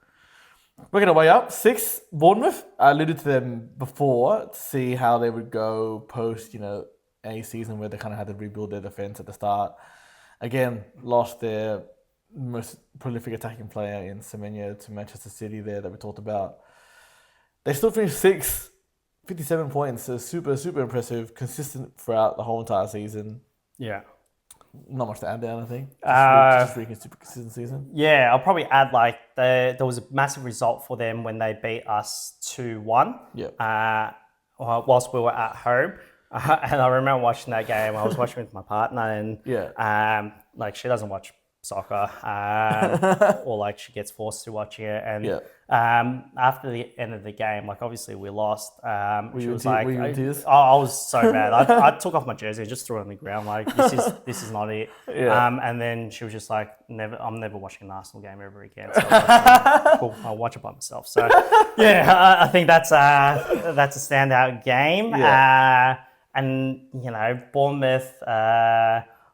working our way up. 6th, Bournemouth. I alluded to them before to see how they would go post, a season where they kind of had to rebuild their defence at the start. Again, lost their most prolific attacking player in Semenyo to Manchester City there that we talked about. They still finished 6th. 57 points, so super, super impressive, consistent throughout the whole entire season. Yeah. Not much to add there, I think. Just really super consistent season. Yeah, I'll probably add there was a massive result for them when they beat us 2-1. Whilst we were at home. And I remember watching that game. I was watching with my partner, and like she doesn't watch soccer, or like she gets forced to watch it. And after the end of the game, like obviously we lost. She was like, were you in tears? I was so mad. I took off my jersey, just threw it on the ground. Like this is not it. And then she was just like, I'm never watching an Arsenal game ever again. So I was like, cool, I'll watch it by myself. So I think that's a standout game. And, you know, Bournemouth,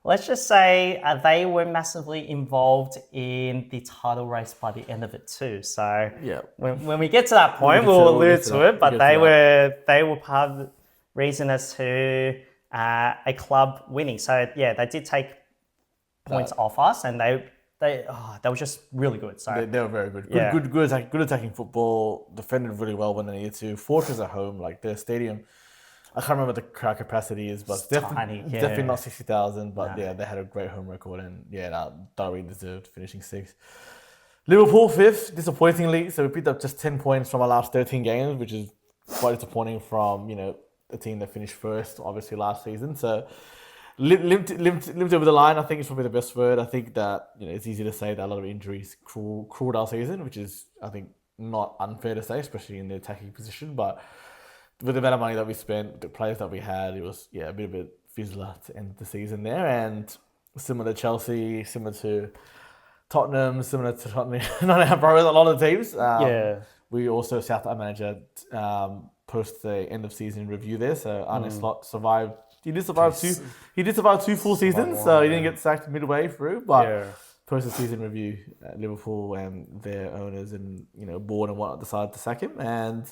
let's just say they were massively involved in the title race by the end of it too. So when we get to that point, we'll allude to it. But they were part of the reason as to a club winning. So, they did take points off us, and they were just really good. So they were very good. Good attacking football, defended really well when they needed to. Fortress at home, like their stadium, I can't remember what the crowd capacity is, but definitely not 60,000. But they had a great home record, and Darwin deserved finishing sixth. Liverpool fifth, disappointingly. So we picked up just 10 points from our last 13 games, which is quite disappointing from a team that finished first, obviously last season. So limped over the line. I think it's probably the best word. I think that it's easy to say that a lot of injuries cruelled our season, which is I think not unfair to say, especially in the attacking position, but with the amount of money that we spent, the players that we had, it was a bit of a fizzler to end the season there. And similar to Chelsea, similar to Tottenham, similar to Tottenham, a lot of the teams. We also sacked our manager post the end of season review there. So Arne Slot survived. He did survive two full seasons, so he didn't get sacked midway through. But post the season review, Liverpool and their owners and board and whatnot decided to sack him. And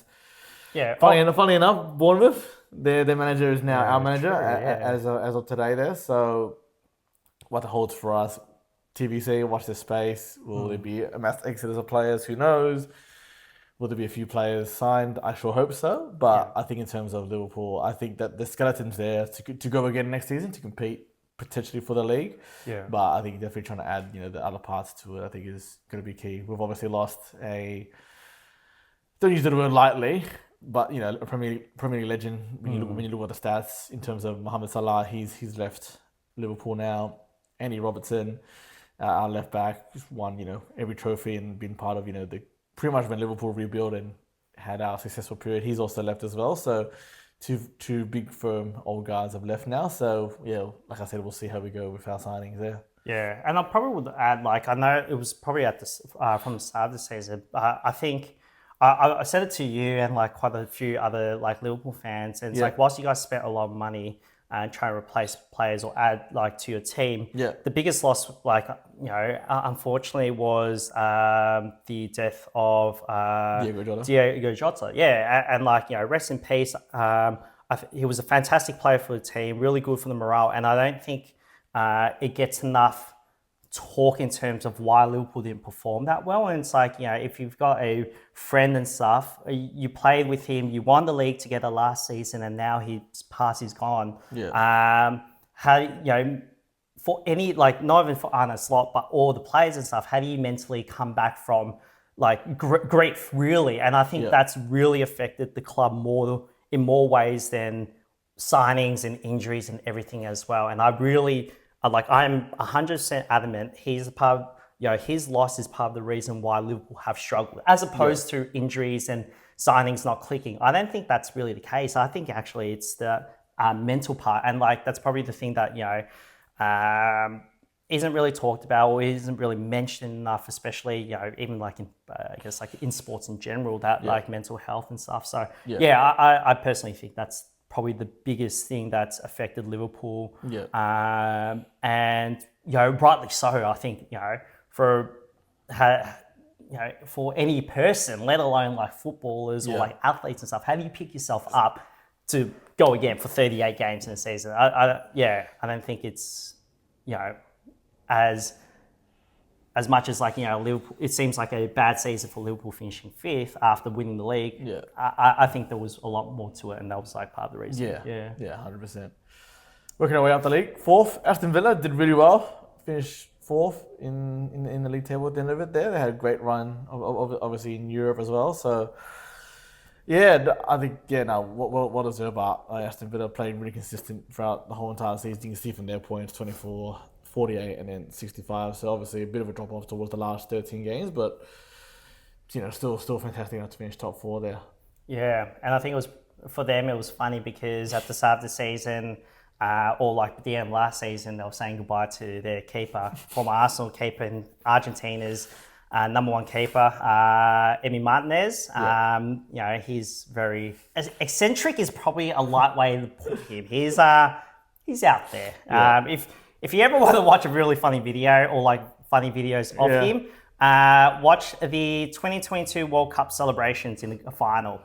funny enough, Bournemouth, their manager is now our manager as of today there. So what holds for us, TBC, watch this space. Will there be a mass exodus of players? Who knows? Will there be a few players signed? I sure hope so. But I think in terms of Liverpool, I think that the skeleton's there to go again next season to compete potentially for the league. But I think definitely trying to add the other parts to it, I think is going to be key. We've obviously lost don't use the word lightly, but a Premier League legend. When you look at the stats in terms of Mohamed Salah, he's left Liverpool now. Andy Robertson, our left back, just won every trophy and been part of the pretty much when Liverpool rebuilt and had our successful period. He's also left as well. So two big firm old guys have left now. So like I said, we'll see how we go with our signings there. Yeah, and I probably would add, like, I know it was probably from the start of the season. I think I said it to you and like quite a few other like Liverpool fans, and it's like whilst you guys spent a lot of money and trying to replace players or add like to your team, the biggest loss, like unfortunately, was the death of Diego Jota. And like rest in peace. He was a fantastic player for the team, really good for the morale, and I don't think it gets enough talk in terms of why Liverpool didn't perform that well. And it's like, if you've got a friend and stuff, you played with him, you won the league together last season, and now his past is gone. How, for any, like, not even for Arne Slot, but all the players and stuff, how do you mentally come back from like grief, really? And I think that's really affected the club in more ways than signings and injuries and everything as well. And I'm 100% adamant he's a part of, his loss is part of the reason why Liverpool have struggled, as opposed to injuries and signings not clicking. I don't think that's really the case. I think actually it's the mental part, and like that's probably the thing that isn't really talked about or isn't really mentioned enough, especially even like in I guess like in sports in general, that like mental health and stuff. So I personally think that's probably the biggest thing that's affected Liverpool. And rightly so. I think for any person, let alone like footballers or like athletes and stuff, how do you pick yourself up to go again for 38 games in a season? I don't think it's as much as like Liverpool. It seems like a bad season for Liverpool finishing fifth after winning the league. I think there was a lot more to it, and that was like part of the reason. 100%. Working our way up the league, fourth. Aston Villa did really well. Finished fourth in the league table at the end of it. There, they had a great run, obviously in Europe as well. So I think what is it about? Aston Villa playing really consistent throughout the whole entire season. You can see from their points 24, 48, and then 65. So obviously a bit of a drop off towards the last 13 games, but still fantastic enough to finish top 4 there. Yeah, and I think it was for them. It was funny because at the start of the season, or like the end of last season, they were saying goodbye to their keeper, former Arsenal keeper and Argentina's number 1 keeper, Emi Martinez. He's very eccentric. Is probably a light way to put him. He's out there. Yeah. If you ever want to watch a really funny video or like funny videos of him, watch the 2022 World Cup celebrations in the final.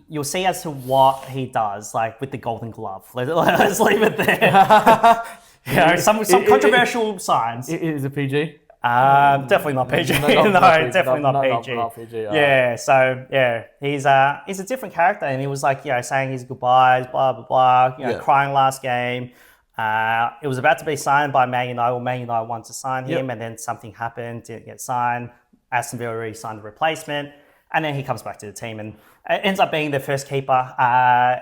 You'll see as to what he does, like with the Golden Glove. Let's leave it there. Some controversial signs. Is it PG? Definitely not PG. Definitely not PG. Not PG. Yeah, so he's a different character, and he was like, saying his goodbyes, blah blah blah. Crying last game. It was about to be signed by Man United. Well, Man United wanted to sign him, and then something happened, didn't get signed. Aston Villa already signed the replacement, and then he comes back to the team and ends up being their first keeper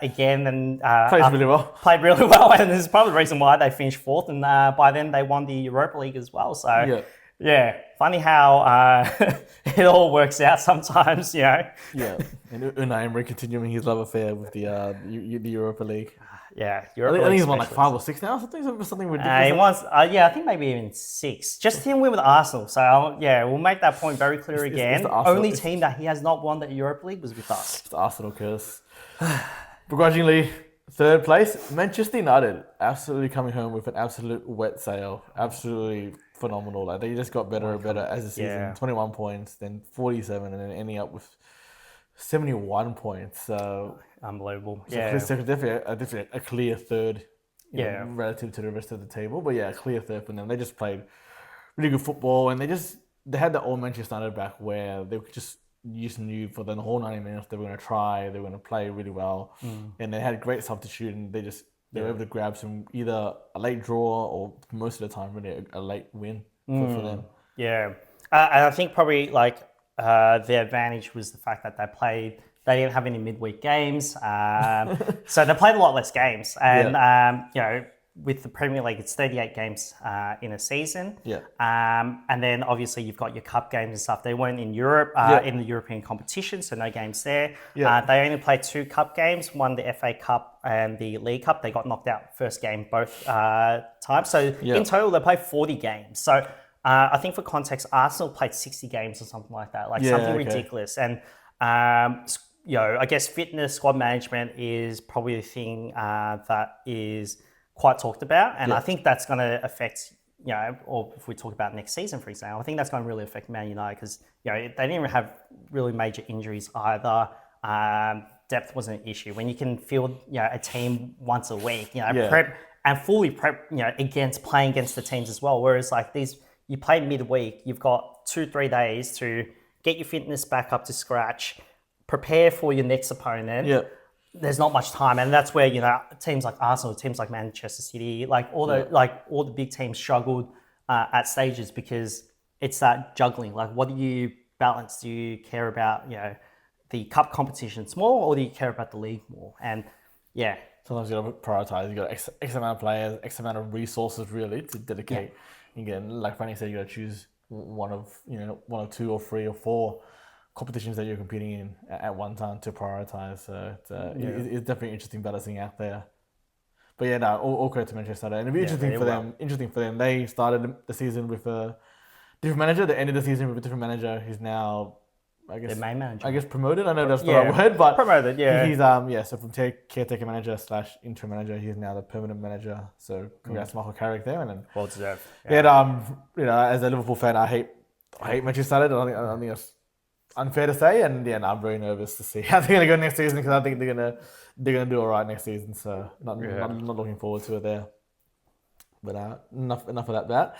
again, and Played really well, and this is probably the reason why they finished 4th, and by then they won the Europa League as well. So funny how it all works out sometimes, Yeah, and Unai Emery continuing his love affair with the Europa League. Yeah, I think he's won like 5 or 6 now. Something ridiculous. He wants, I think maybe even 6. Just him win with Arsenal. So we'll make that point very clear again. The only team that he has not won the Europa League was with us. It's the Arsenal curse. Begrudgingly, 3rd place, Manchester United, absolutely coming home with an absolute wet sail. Absolutely phenomenal. Like they just got better and better as the season. 21 points, then 47, and then ending up with 71 points. So unbelievable. So definitely a clear 3rd. Relative to the rest of the table, but a clear 3rd for them. They just played really good football, and they had the old Manchester United back where they just knew for the whole 90 minutes they were going to try, they were going to play really well, and they had great substitute, and they were able to grab either a late draw or most of the time really a late win for them. Yeah, and I think probably like their advantage was the fact that they didn't have any midweek games, so they played a lot less games. And with the Premier League, it's 38 games in a season. And then obviously you've got your cup games and stuff. They weren't in Europe in the European competition, so no games there. They only played 2 cup games, one the FA Cup and the League Cup. They got knocked out first game both times. So in total, they played 40 games. So I think for context, Arsenal played 60 games or something like that, something ridiculous. And I guess fitness, squad management is probably the thing that is quite talked about. And I think that's going to affect, or if we talk about next season, for example, I think that's going to really affect Man United because, they didn't have really major injuries either. Depth wasn't an issue. When you can field, a team once a week, prep and fully prep, playing against the teams as well. Whereas you play midweek, you've got 2-3 days to get your fitness back up to scratch, prepare for your next opponent. There's not much time, and that's where teams like Arsenal, teams like Manchester City, all the big teams struggled at stages because it's that juggling. Like, what do you balance? Do you care about the cup competitions more, or do you care about the league more? And sometimes you got to prioritize. You got X amount of players, X amount of resources really to dedicate. Again, like Franny said, you got to choose one of 2 or 3 or 4 competitions that you're competing in at one time to prioritize. So it's definitely interesting balancing out there. But all credit to Manchester United. And it'd be interesting for them. They started the season with a different manager. They ended the season with a different manager who's now, I guess, the main manager. I guess promoted. I know that's the right word, but promoted. He's so from caretaker manager / interim manager, he's now the permanent manager. So congrats to Michael Carrick there. And then well deserved. As a Liverpool fan, I hate Manchester United. I think that's unfair to say, and I'm very nervous to see how they're gonna go next season because I think they're gonna do all right next season. So not looking forward to it there. But enough of that.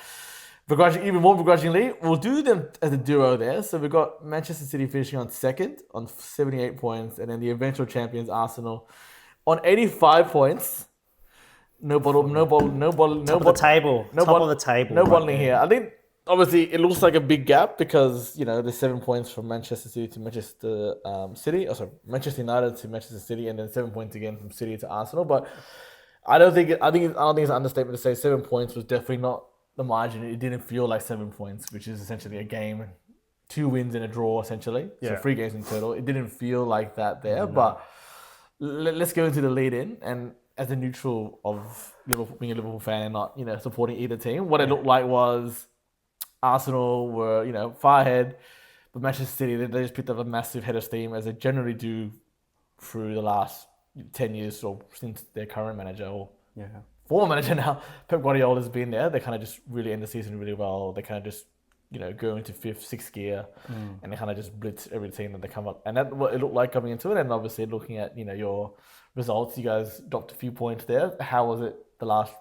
Even more begrudgingly, we'll do them as a duo there. So we've got Manchester City finishing on 2nd on 78 points, and then the eventual champions Arsenal on 85 points. No bottling here. I think obviously it looks like a big gap because there's 7 points from Manchester City to Manchester City, or sorry, Manchester United to Manchester City, and then 7 points again from City to Arsenal. But I don't think it's an understatement to say 7 points was definitely not the margin. It didn't feel like 7 points, which is essentially a game, 2 wins and a draw essentially. So Yeah. 3 games in total. It didn't feel like that there, but let's go into the lead in. And as a neutral of Liverpool, being a Liverpool fan and not supporting either team, what it looked like was Arsenal were far ahead, but Manchester City they just picked up a massive head of steam as they generally do through the last 10 years or since their current manager or Yeah. former manager now, Pep Guardiola has been there. They kind of just really end the season really well. They kind of just go into fifth, sixth gear, and they kind of just blitz every team that they come up. And that's what it looked like coming into it. And obviously, looking at your results, you guys dropped a few points there. How was it the last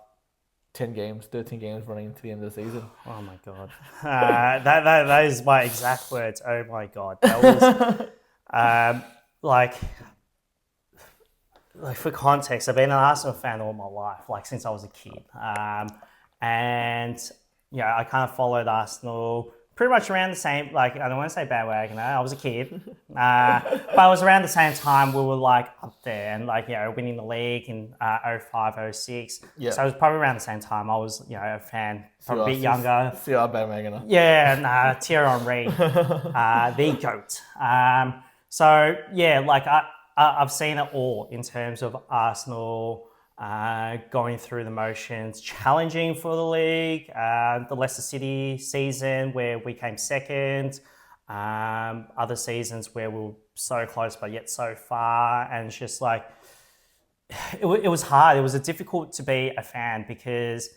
10 games, 13 games running into the end of the season? Oh my god, that is my exact words. Oh my god, that was like for context, I've been an Arsenal fan all my life, like since I was a kid, and I kind of followed Arsenal pretty much around the same. Like I don't want to say bandwagon, I was a kid, but it was around the same time we were like up there and winning the league in 05, 06. Yeah. So it was probably around the same time. I was a fan, probably a bit younger. See our bandwagoner. Yeah, nah, Thierry Henry, the GOAT. So yeah, like I've seen it all in terms of Arsenal going through the motions, challenging for the league, the Leicester City season where we came second, other seasons where we were so close but yet so far, and it's just like it was hard. It was difficult to be a fan because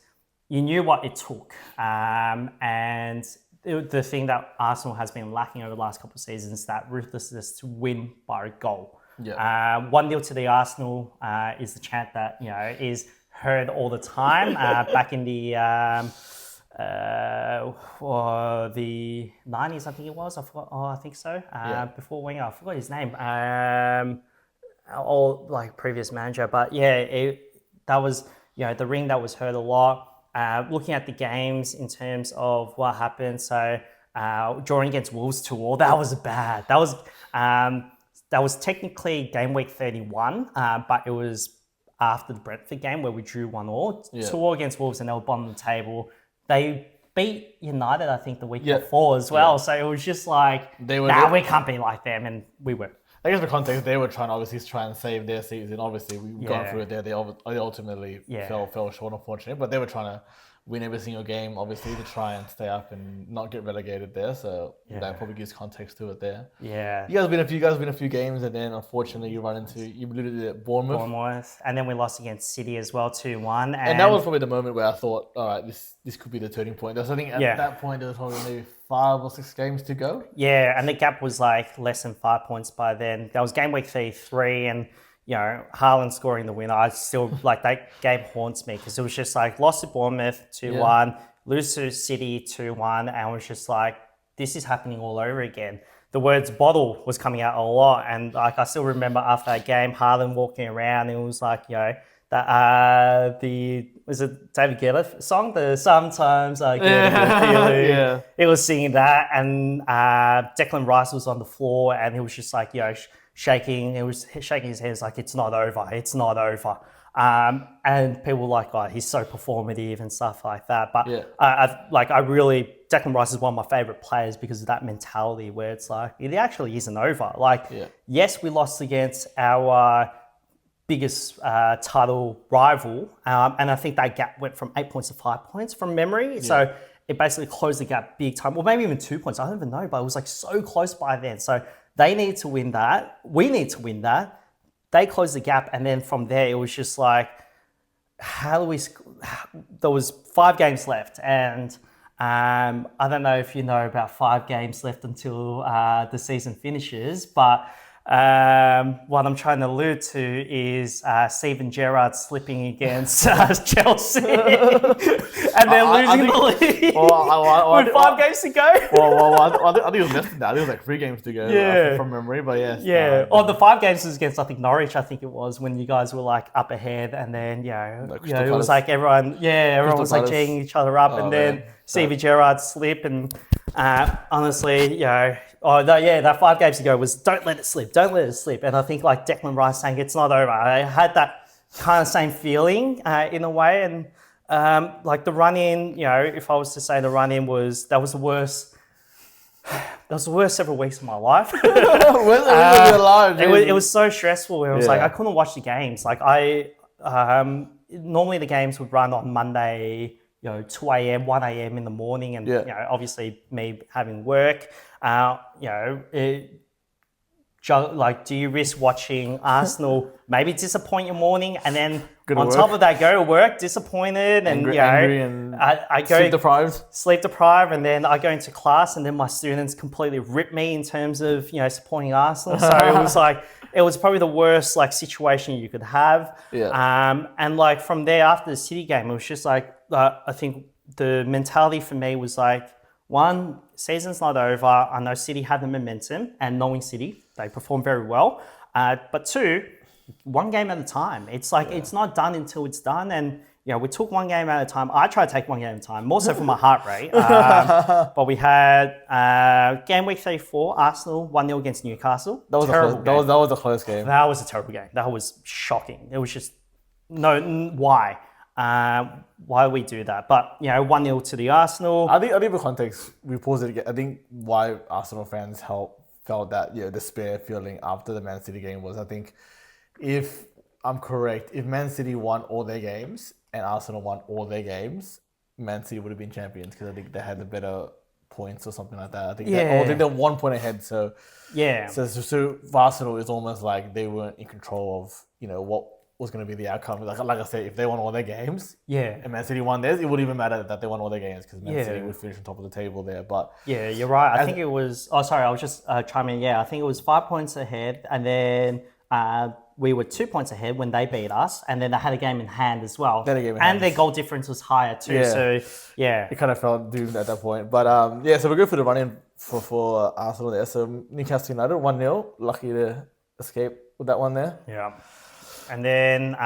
you knew what it took, and the thing that Arsenal has been lacking over the last couple of seasons is that ruthlessness to win by a goal. Yeah. 1-0 to the Arsenal is the chant that is heard all the time. Back in the 90s, I think it was. I forgot. Oh, I think so. Before Wenger, I forgot his name. Or like previous manager, but yeah, that was the ring that was heard a lot. Looking at the games in terms of what happened, so drawing against Wolves 2-2, that was bad. That was technically game week 31, but it was after the Brentford game where we drew 1-1. Yeah. 2-2 against Wolves and they were bottom of the table. They beat United, I think, the week before as well. Yeah. So it was just like, we can't be like them, and we were. I guess the context, they were trying and save their season. Obviously, we've gone through it there. They ultimately fell short, unfortunately. But they were trying to win every single game, obviously, to try and stay up and not get relegated there. So that probably gives context to it there. Yeah. You guys have been a few games, and then unfortunately you alluded to Bournemouth. And then we lost against City as well, 2-1. And that was probably the moment where I thought, all right, this could be the turning point. I think at that point there was probably maybe 5 or 6 games to go. Yeah, and the gap was like less than 5 points by then. That was game week 33, and Haaland scoring the winner. I still like that game haunts me because it was just like lost to Bournemouth 2-1, lose to City 2-1, and it was just like this is happening all over again. The words "bottle" was coming out a lot, and like I still remember after that game, Haaland walking around, and it was like that was it David Guetta song, the sometimes I get a feeling. Yeah. It was singing that, and Declan Rice was on the floor, and he was just like shaking. He was shaking his hands like it's not over. And people were like, oh, he's so performative and stuff like that. But Declan Rice is one of my favorite players because of that mentality where it's like it actually isn't over. Yes, we lost against our biggest title rival, and I think that gap went from 8 points to 5 points from memory. Yeah. So it basically closed the gap big time, or maybe even 2 points. I don't even know, but it was like so close by then. So they need to win that. We need to win that. They closed the gap, and then from there it was just like, how do we? There was 5 games left, and I don't know if you know about 5 games left until the season finishes, but What I'm trying to allude to is Steven Gerrard slipping against Chelsea and then losing the league with 5 games to go. I think it was less than that. I think it was like 3 games to go from memory, but yes. Yeah. The 5 games was against, I think, Norwich, I think it was, when you guys were like up ahead, and then, it was like everyone was like G'ing each other up, and then Steven Gerrard slip, and honestly, that 5 games ago was don't let it slip. And I think like Declan Rice saying it's not over. I had that kind of same feeling in a way, and like the run in, if I was to say the run in was the worst. That was the worst several weeks of my life. It was so stressful. It was like I couldn't watch the games. Like normally the games would run on Monday, 2 a.m., 1 a.m. in the morning, and obviously me having work. Do you risk watching Arsenal maybe disappoint your morning, and then on top of that go to work disappointed, and angry and I go sleep deprived, and then I go into class, and then my students completely rip me in terms of supporting Arsenal. So it was probably the worst situation you could have. And like from there, after the City game, it was just like I think the mentality for me was like, one, season's not over. I know City had the momentum, and knowing City, they performed very well. But 2, 1 game at a time. It's like it's not done until it's done. And we took 1 game at a time. I try to take 1 game at a time, more so for my heart rate. But we had game week 34, Arsenal 1-0 against Newcastle. That was a close game. That was a terrible game. That was shocking. It was just why. Why we do that? But 1-0 to the Arsenal. I think for context, we paused it again. I think why Arsenal fans felt that despair feeling after the Man City game was, I think, if I'm correct, if Man City won all their games and Arsenal won all their games, Man City would have been champions, because I think they had the better points or something like that. I think they're 1 point ahead. So so for Arsenal, it's almost like they weren't in control of what was going to be the outcome. Like I said, if they won all their games, and Man City won theirs, it wouldn't even matter that they won all their games, because Man City would finish on top of the table there. But you're right. I think it was. Oh, sorry, I was just chiming in. Yeah, I think it was 5 points ahead, and then we were 2 points ahead when they beat us, and then they had a game in hand as well. Their goal difference was higher too. So it kind of felt doomed at that point. But so we're good for the run in for Arsenal there. So Newcastle United 1-0, lucky to escape with that one there. Yeah. And then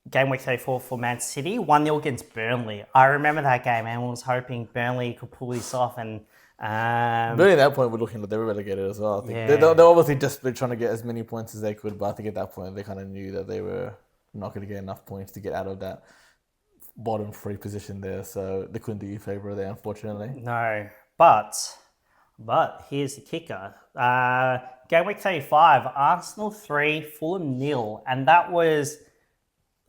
game week 34 for Man City, 1-0 against Burnley. I remember that game, and I was hoping Burnley could pull this off. And Burnley at that point were looking like they were relegated as well. I think they're obviously just trying to get as many points as they could, but I think at that point they kind of knew that they were not going to get enough points to get out of that bottom 3 position there. So they couldn't do you a favour there, unfortunately. No, but here's the kicker. Game week 35, Arsenal 3, Fulham 0. And that was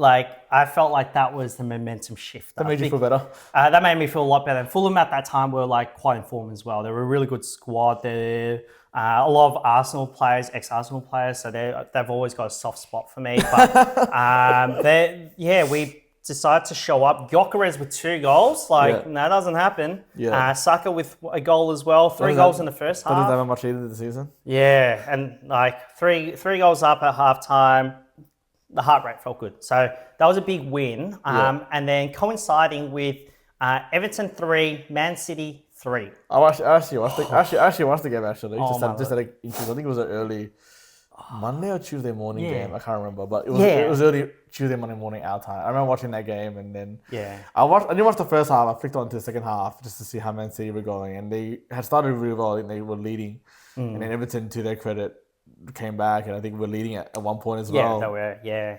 I felt like that was the momentum shift. That made you feel better? That made me feel a lot better. And Fulham at that time were quite informed as well. They were a really good squad. They're a lot of Arsenal players, ex-Arsenal players, so they've always got a soft spot for me. But we decided to show up. Gyökeres with 2 goals. That doesn't happen. Saka with a goal as well. 3 goals in the first half. Doesn't have much either this season. Yeah, and three goals up at halftime. The heart rate felt good. So that was a big win. And then coinciding with Everton 3, Man City 3. I actually watched the game actually. I think it was an early Monday or Tuesday morning game. I can't remember, but it was early Tuesday, Monday morning our time. I remember watching that game, and then I didn't watch the first half. I flicked on to the second half just to see how Man City were going, and they had started really well. I think they were leading, and then Everton, to their credit, came back, and I think we're leading at one point as well. Yeah, they were.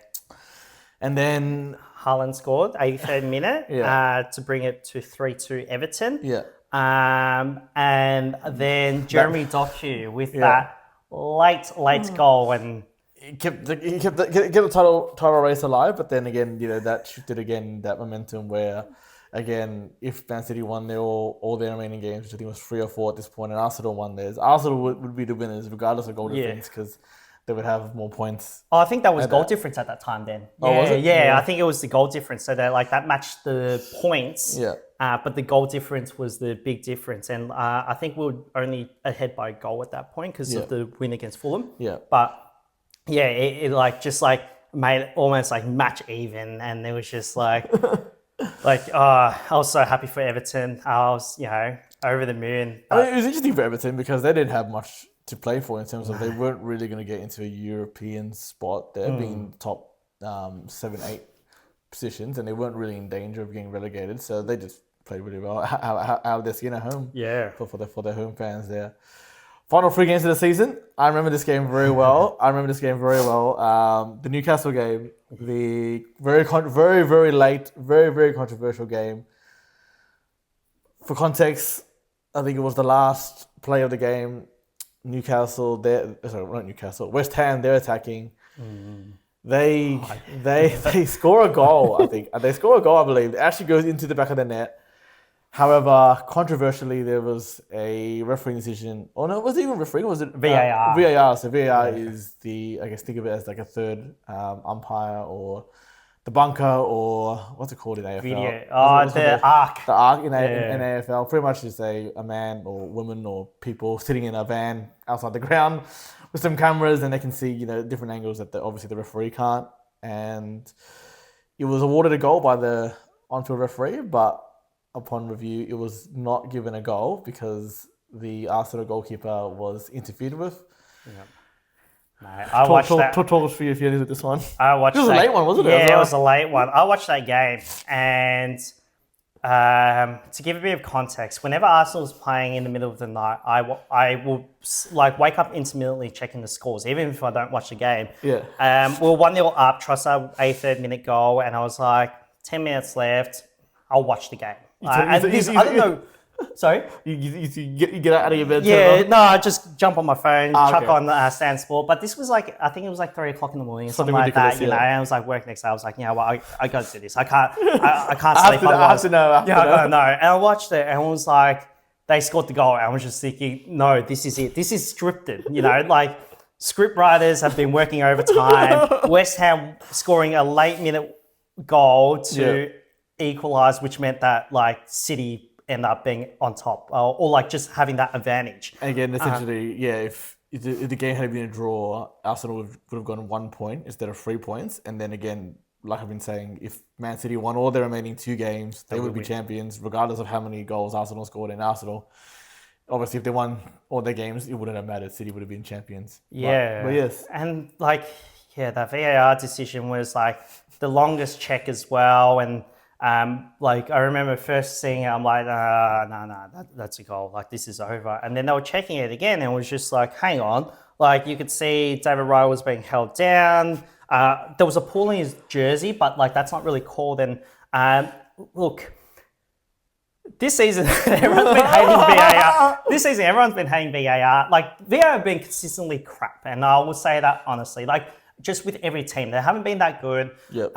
And then Haaland scored 83rd minute to bring it to 3-2 Everton. And then Jeremy Doku with that late goal, and he kept the title race alive. But then again, that shifted again that momentum where, again, if Man City won all their remaining games, which I think was 3 or 4 at this point, and Arsenal won theirs, Arsenal would be the winners regardless of goal difference, because they would have more points. Oh, I think that was goal difference at that time then. Was it? Yeah, I think it was the goal difference. So that matched the points but the goal difference was the big difference. And I think we were only ahead by a goal at that point because of the win against Fulham. Yeah. But yeah, it like just like made it almost like match even, and it was just like, I was so happy for Everton. I was, over the moon. I mean, it was interesting for Everton because they didn't have much to play for in terms of they weren't really going to get into a European spot. They're being top 7-8 positions, and they weren't really in danger of getting relegated. So they just played really well out of their skin at home. Yeah, for their home fans there. Final 3 games of the season. I remember this game very well. The Newcastle game, the very late, very controversial game. For context, I think it was the last play of the game. West Ham, they're attacking. They score a goal, I think. They score a goal, I believe. It actually goes into the back of the net. However, controversially, there was a refereeing decision. Oh no, was it even refereeing? Was it VAR? VAR. So VAR is think of it as like a third umpire or the bunker or what's it called in AFL? Video. The arc. The arc in AFL. Pretty much is a man or woman or people sitting in a van outside the ground with some cameras, and they can see different angles that obviously the referee can't. And it was awarded a goal by the on-field referee, but upon review, it was not given a goal because the Arsenal goalkeeper was interfered with. Yeah. Mate, I watched that. Talk us through your feelings with this one. I watched. It was a late one, wasn't it? Yeah, it was a late one. I watched that game, and to give a bit of context, whenever Arsenal's playing in the middle of the night, I will wake up intermittently checking the scores, even if I don't watch the game. Yeah. We were 1-0 up, Trossard, a third-minute goal, and I was like, 10 minutes left. I'll watch the game. I don't know. Sorry? You get out of your bed? Yeah, no, I just jump on my phone, chuck on Stan Sport. But this was I think it was 3 o'clock in the morning, something like that, And I was work next day. I was like, I got to do this. I can't sleep. I have to know. I gotta know. And I watched it, and it was like, they scored the goal, and I was just thinking, no, this is it. This is scripted. Script writers have been working overtime. West Ham scoring a late minute goal to equalise, which meant that City end up being on top or just having that advantage. And again, essentially, if the game had been a draw, Arsenal would have gotten 1 point instead of 3 points. And then again, like I've been saying, if Man City won all their remaining 2 games, they would be champions, regardless of how many goals Arsenal scored in Arsenal. Obviously, if they won all their games, it wouldn't have mattered. City would have been champions. Yeah. But yes. And that VAR decision was the longest check as well. And I remember first seeing it, I'm like, no, that's a goal. This is over. And then they were checking it again, and it was just hang on. You could see David Raya was being held down. There was a pull in his jersey, but that's not really called. And look, this season everyone's been hating VAR. This season everyone's been hating VAR. VAR have been consistently crap, and I will say that honestly. Just with every team, they haven't been that good. Yep.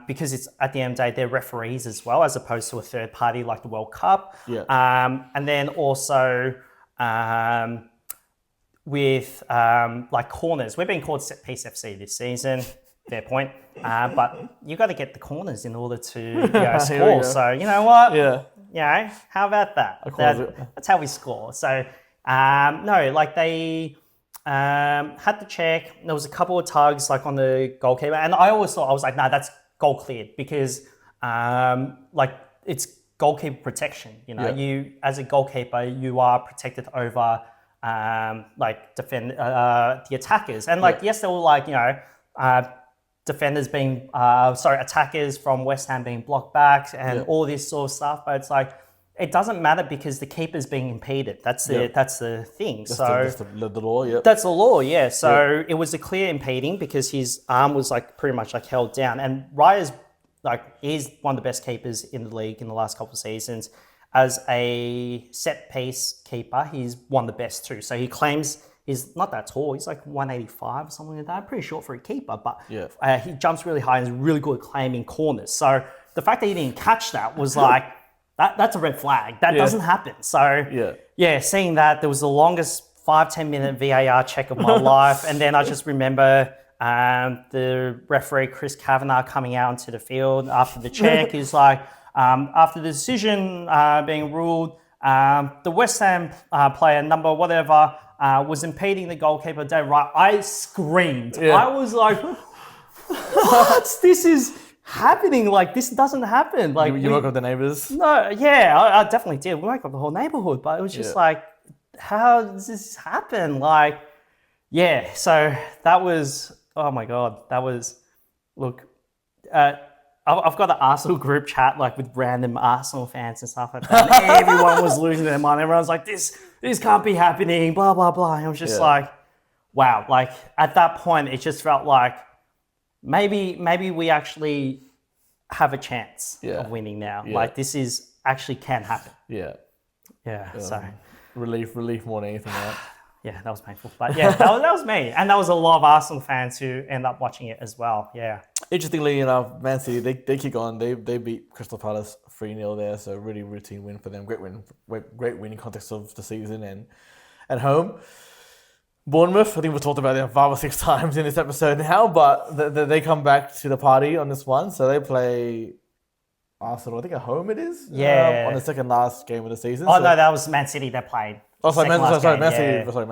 Because it's at the end of the day, they're referees as well, as opposed to a third party like the World Cup. Yeah. And then also with corners, we've been called set piece FC this season. Fair point. But you got to get the corners in order to score. So you know what? Yeah. How about that? That's how we score. So they. Had to check. There was a couple of tugs on the goalkeeper, and I always thought, I was like, nah, that's goal cleared because it's goalkeeper protection. You as a goalkeeper, you are protected over defend the attackers, and yes, there were defenders being attackers from West Ham being blocked back and all this sort of stuff, but it's it doesn't matter because the keeper's being impeded. That's the thing. That's the law, yeah. That's the law, yeah. So it was a clear impeding because his arm was pretty much held down. And Raya's he's one of the best keepers in the league in the last couple of seasons. As a set piece keeper, he's one of the best too. So he claims he's not that tall. He's 185 or something like that. Pretty short for a keeper, but he jumps really high and is really good at claiming corners. So the fact that he didn't catch that was that's a red flag. That doesn't happen. So, seeing that, there was the longest 5-10 minute VAR check of my life. And then I just remember the referee, Chris Kavanagh, coming out onto the field after the check. He's like, After the decision being ruled, the West Ham player number whatever was impeding the goalkeeper, Dave Wright. I screamed. Yeah. I was like, what? This is happening. Like, this doesn't happen. Like, You woke up the neighbours? No, yeah, I definitely did. We woke up the whole neighborhood, but it was just like, how does this happen? Like, yeah, so that was, oh my God, that was, look, I've got an Arsenal group chat like with random Arsenal fans and stuff like that. And everyone was losing their mind. Everyone's like, this can't be happening, blah, blah, blah. And I was just like, wow. Like at that point, it just felt like maybe we actually have a chance of winning now. Yeah. Like this is actually can happen. Yeah. Yeah. So Relief more than anything, right? yeah, that was painful. But yeah, that was me. And that was a lot of Arsenal fans who end up watching it as well. Yeah. Interestingly enough, Man City, they kick on. They beat Crystal Palace 3-0 there, so really routine win for them. Great win in context of the season and at home. Bournemouth, I think we've talked about them 5 or 6 times in this episode now, but they come back to the party on this one. So they play Arsenal, I think at home it is. Yeah. On the second last game of the season. Oh, no, that was Man City they played. Oh, sorry, Man City. Yeah. Sorry, Man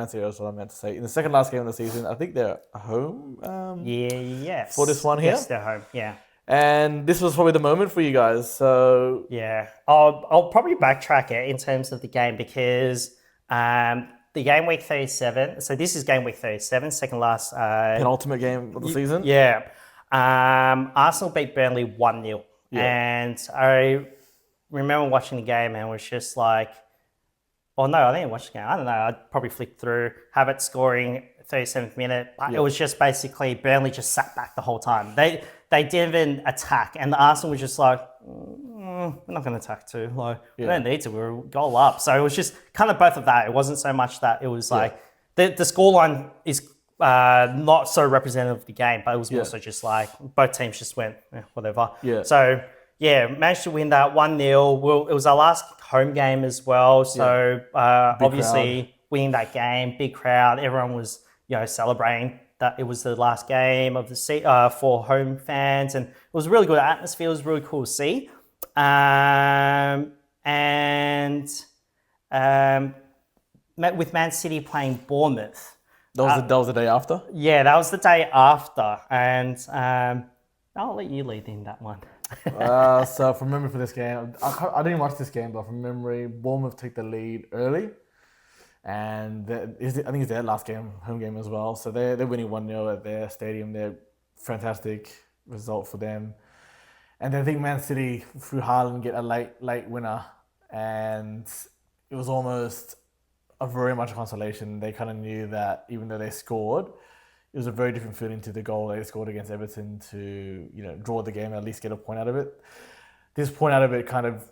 City. That's what I meant to say. In the second last game of the season, I think they're home. Yes. For this one here. Yes, they're home. Yeah. And this was probably the moment for you guys. So yeah, I'll probably backtrack it in terms of the game because the game week 37. So this is game week 37, second last penultimate game of the season. Yeah. Arsenal beat Burnley 1-0, and I remember watching the game and was just like. Oh no, I didn't watch the game. I don't know. I'd probably flick through, have it scoring 37th minute. But it was just basically Burnley just sat back the whole time. They didn't even attack, and the Arsenal was just like, we're not going to attack too. Like we don't need to. We're a goal up. So it was just kind of both of that. It wasn't so much that it was like the scoreline is not so representative of the game, but it was more so just like both teams just went whatever. Yeah. So. Yeah, managed to win that 1-0. Well, it was our last home game as well. So obviously winning that game, big crowd, everyone was celebrating that it was the last game of the for home fans, and it was a really good atmosphere. It was really cool to see. Met with Man City playing Bournemouth. That was the day after. Yeah, that was the day after, and I'll let you lead in that one. So from memory for this game, I didn't watch this game, but from memory, Bournemouth took the lead early, and I think it's their last home game as well. So they're winning 1-0 at their stadium. They're fantastic result for them. And then I think Man City through Haaland get a late winner, and it was almost a very much consolation. They kind of knew that even though they scored, it was a very different feeling to the goal they scored against Everton to draw the game and at least get a point out of it. This point out of it kind of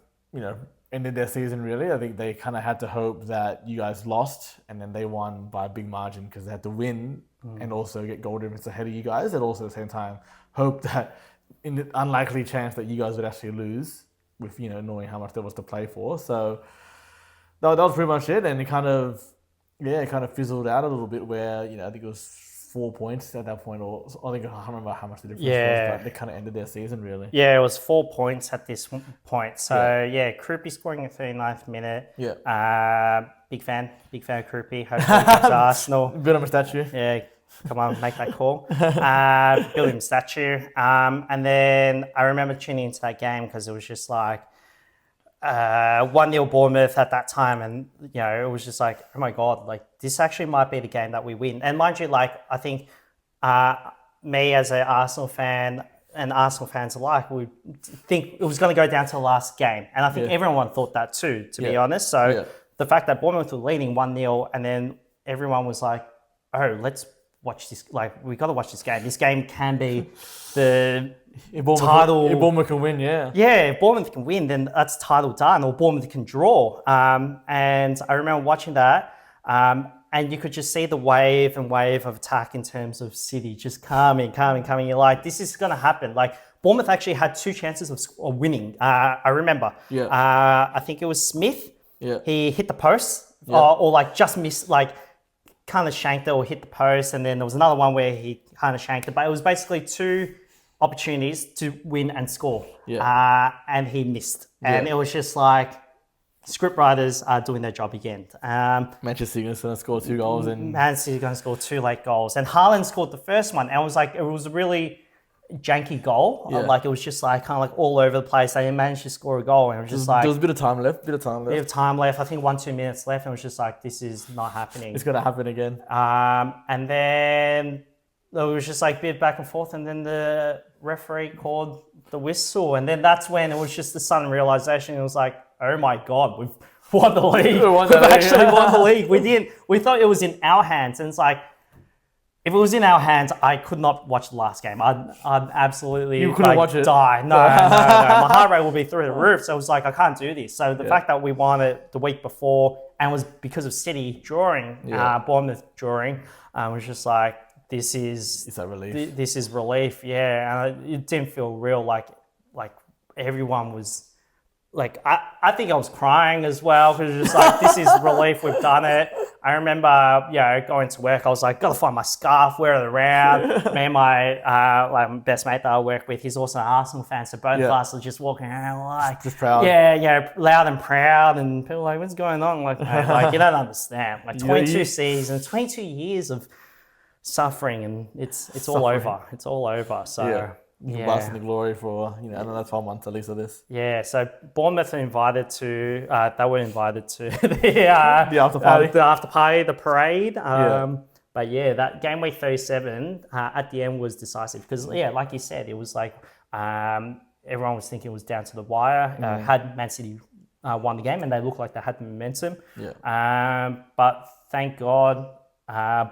ended their season really. I think they kind of had to hope that you guys lost and then they won by a big margin because they had to win and also get goal difference ahead of you guys, and also at the same time hope that in the unlikely chance that you guys would actually lose with knowing how much there was to play for. So that was pretty much it, and it kind of fizzled out a little bit where I think it was 4 points at that point, or I can't remember how much the difference was, but they kind of ended their season really. Yeah, it was 4 points at this point. So Krupi scoring at 39th minute. Yeah. Big fan of Krupi. Hopefully he comes to Arsenal. Build him a statue. Yeah, come on, make that call. Build him a statue. And then I remember tuning into that game because it was just like 1-0 Bournemouth at that time, and it was just like, oh my God, like this actually might be the game that we win. And mind you, like I think me as an Arsenal fan and Arsenal fans alike would think it was going to go down to the last game, and I think everyone thought that too, to be honest. So the fact that Bournemouth were leading 1-0, and then everyone was like, oh, let's watch this. Like we got to watch this game. This game can be the title. If Bournemouth can win, yeah. Yeah, if Bournemouth can win, then that's title done, or Bournemouth can draw. And I remember watching that, and you could just see the wave of attack in terms of City just coming. You're like, this is going to happen. Like Bournemouth actually had 2 chances of winning. I remember. Yeah. I think it was Smith. Yeah. He hit the post, or like just missed, like kind of shanked it or hit the post, and then there was another one where he kind of shanked it. But it was basically 2 opportunities to win and score. And he missed. And it was just like, script writers are doing their job again. Manchester United going to score 2 goals. And Man City going to score 2 late goals. And Haaland scored the first one. And it was a really janky goal. Like, it was just like kind of like all over the place. They managed to score a goal. And it was just like... There was a bit of time left. Bit of time left. I think 1-2 minutes left. And it was just like, this is not happening. It's going to happen again. And then it was just like a bit back and forth. And then the referee called the whistle. And then that's when it was just the sudden realization. It was like, oh my God, we've won the league. We've actually won the league. We thought it was in our hands. And it's like, if it was in our hands, I could not watch the last game. I'd absolutely you couldn't watch it. Die. No. My heart rate would be through the roof. So it was like, I can't do this. So the fact that we won it the week before and was because of City drawing, Bournemouth drawing, was just like, this is... It's a relief. This is relief, And it didn't feel real. Like everyone was... Like, I think I was crying as well because it was just like, this is relief, we've done it. I remember, going to work, I was like, gotta find my scarf, wear it around. Me and my best mate that I work with, he's also an Arsenal fan, so both of us are just walking around like... Just proud. Loud and proud, and people are like, what's going on? Like, mate, like, you don't understand. Like, 22 seasons, 22 years of suffering, and it's all over. It's all over, so... Bask in the glory for another 12 months at least of this. So Bournemouth were invited to the after party, the parade. But that game week 37 at the end was decisive because like you said, it was like everyone was thinking it was down to the wire. Had Man City won the game and they looked like they had the momentum. But thank God.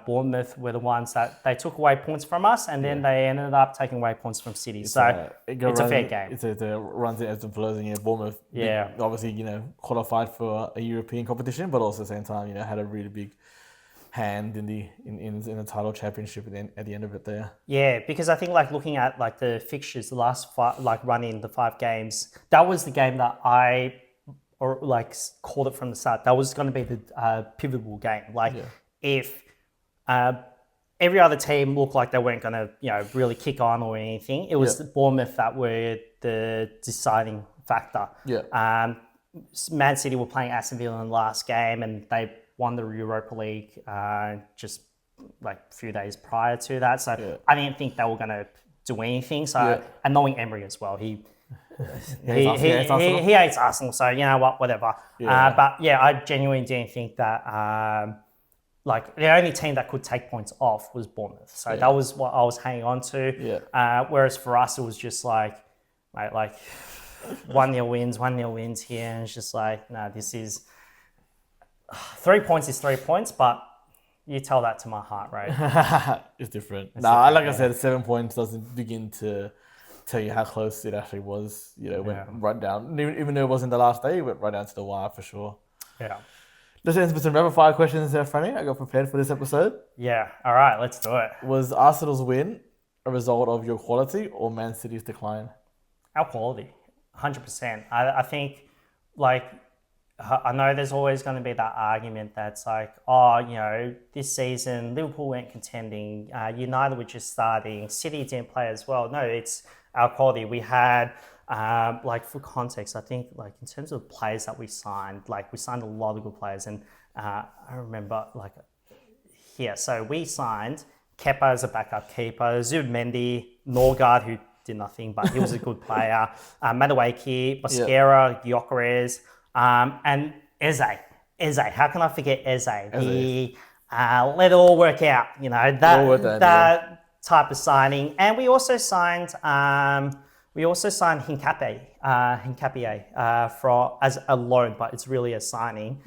Bournemouth were the ones that they took away points from us, and then they ended up taking away points from City. It's a fair game. It runs in ebbs and flows, and Bournemouth, obviously, qualified for a European competition, but also at the same time, had a really big hand in the title championship at the end of it there. Yeah, because I think looking at the fixtures, the last running the 5 games, that was the game that I called it from the start. That was going to be the pivotal game. If every other team looked like they weren't going to, really kick on or anything, it was Bournemouth that were the deciding factor. Man City were playing Aston Villa in the last game, and they won the Europa League just a few days prior to that. So I didn't think they were going to do anything. So and knowing Emery as well, he hates Arsenal. So you know what, whatever. But I genuinely didn't think that. The only team that could take points off was Bournemouth. So that was what I was hanging on to. Whereas for us, it was just 1-0 wins here. And it's just no, this is... 3 points is 3 points, but you tell that to my heart rate. It's different. I said, 7 points doesn't begin to tell you how close it actually was. Went right down. Even though it wasn't the last day, it went right down to the wire for sure. Let's answer some rapid fire questions there, Franny. I got prepared for this episode. All right, let's do it. Was Arsenal's win a result of your quality or Man City's decline? Our quality, 100%. I think, I know there's always going to be that argument that's this season Liverpool weren't contending, United were just starting, City didn't play as well. No, it's our quality. We had... for context, I think in terms of players that we signed, we signed a lot of good players, and I remember so we signed Kepa as a backup keeper, Zubimendi, Norgard, who did nothing, but he was a good player, Madueke, Mosquera, Gyökeres, and Eze. How can I forget Eze? He let it all work out, that type of signing. And we also signed Hincapié as a loan, but it's really a signing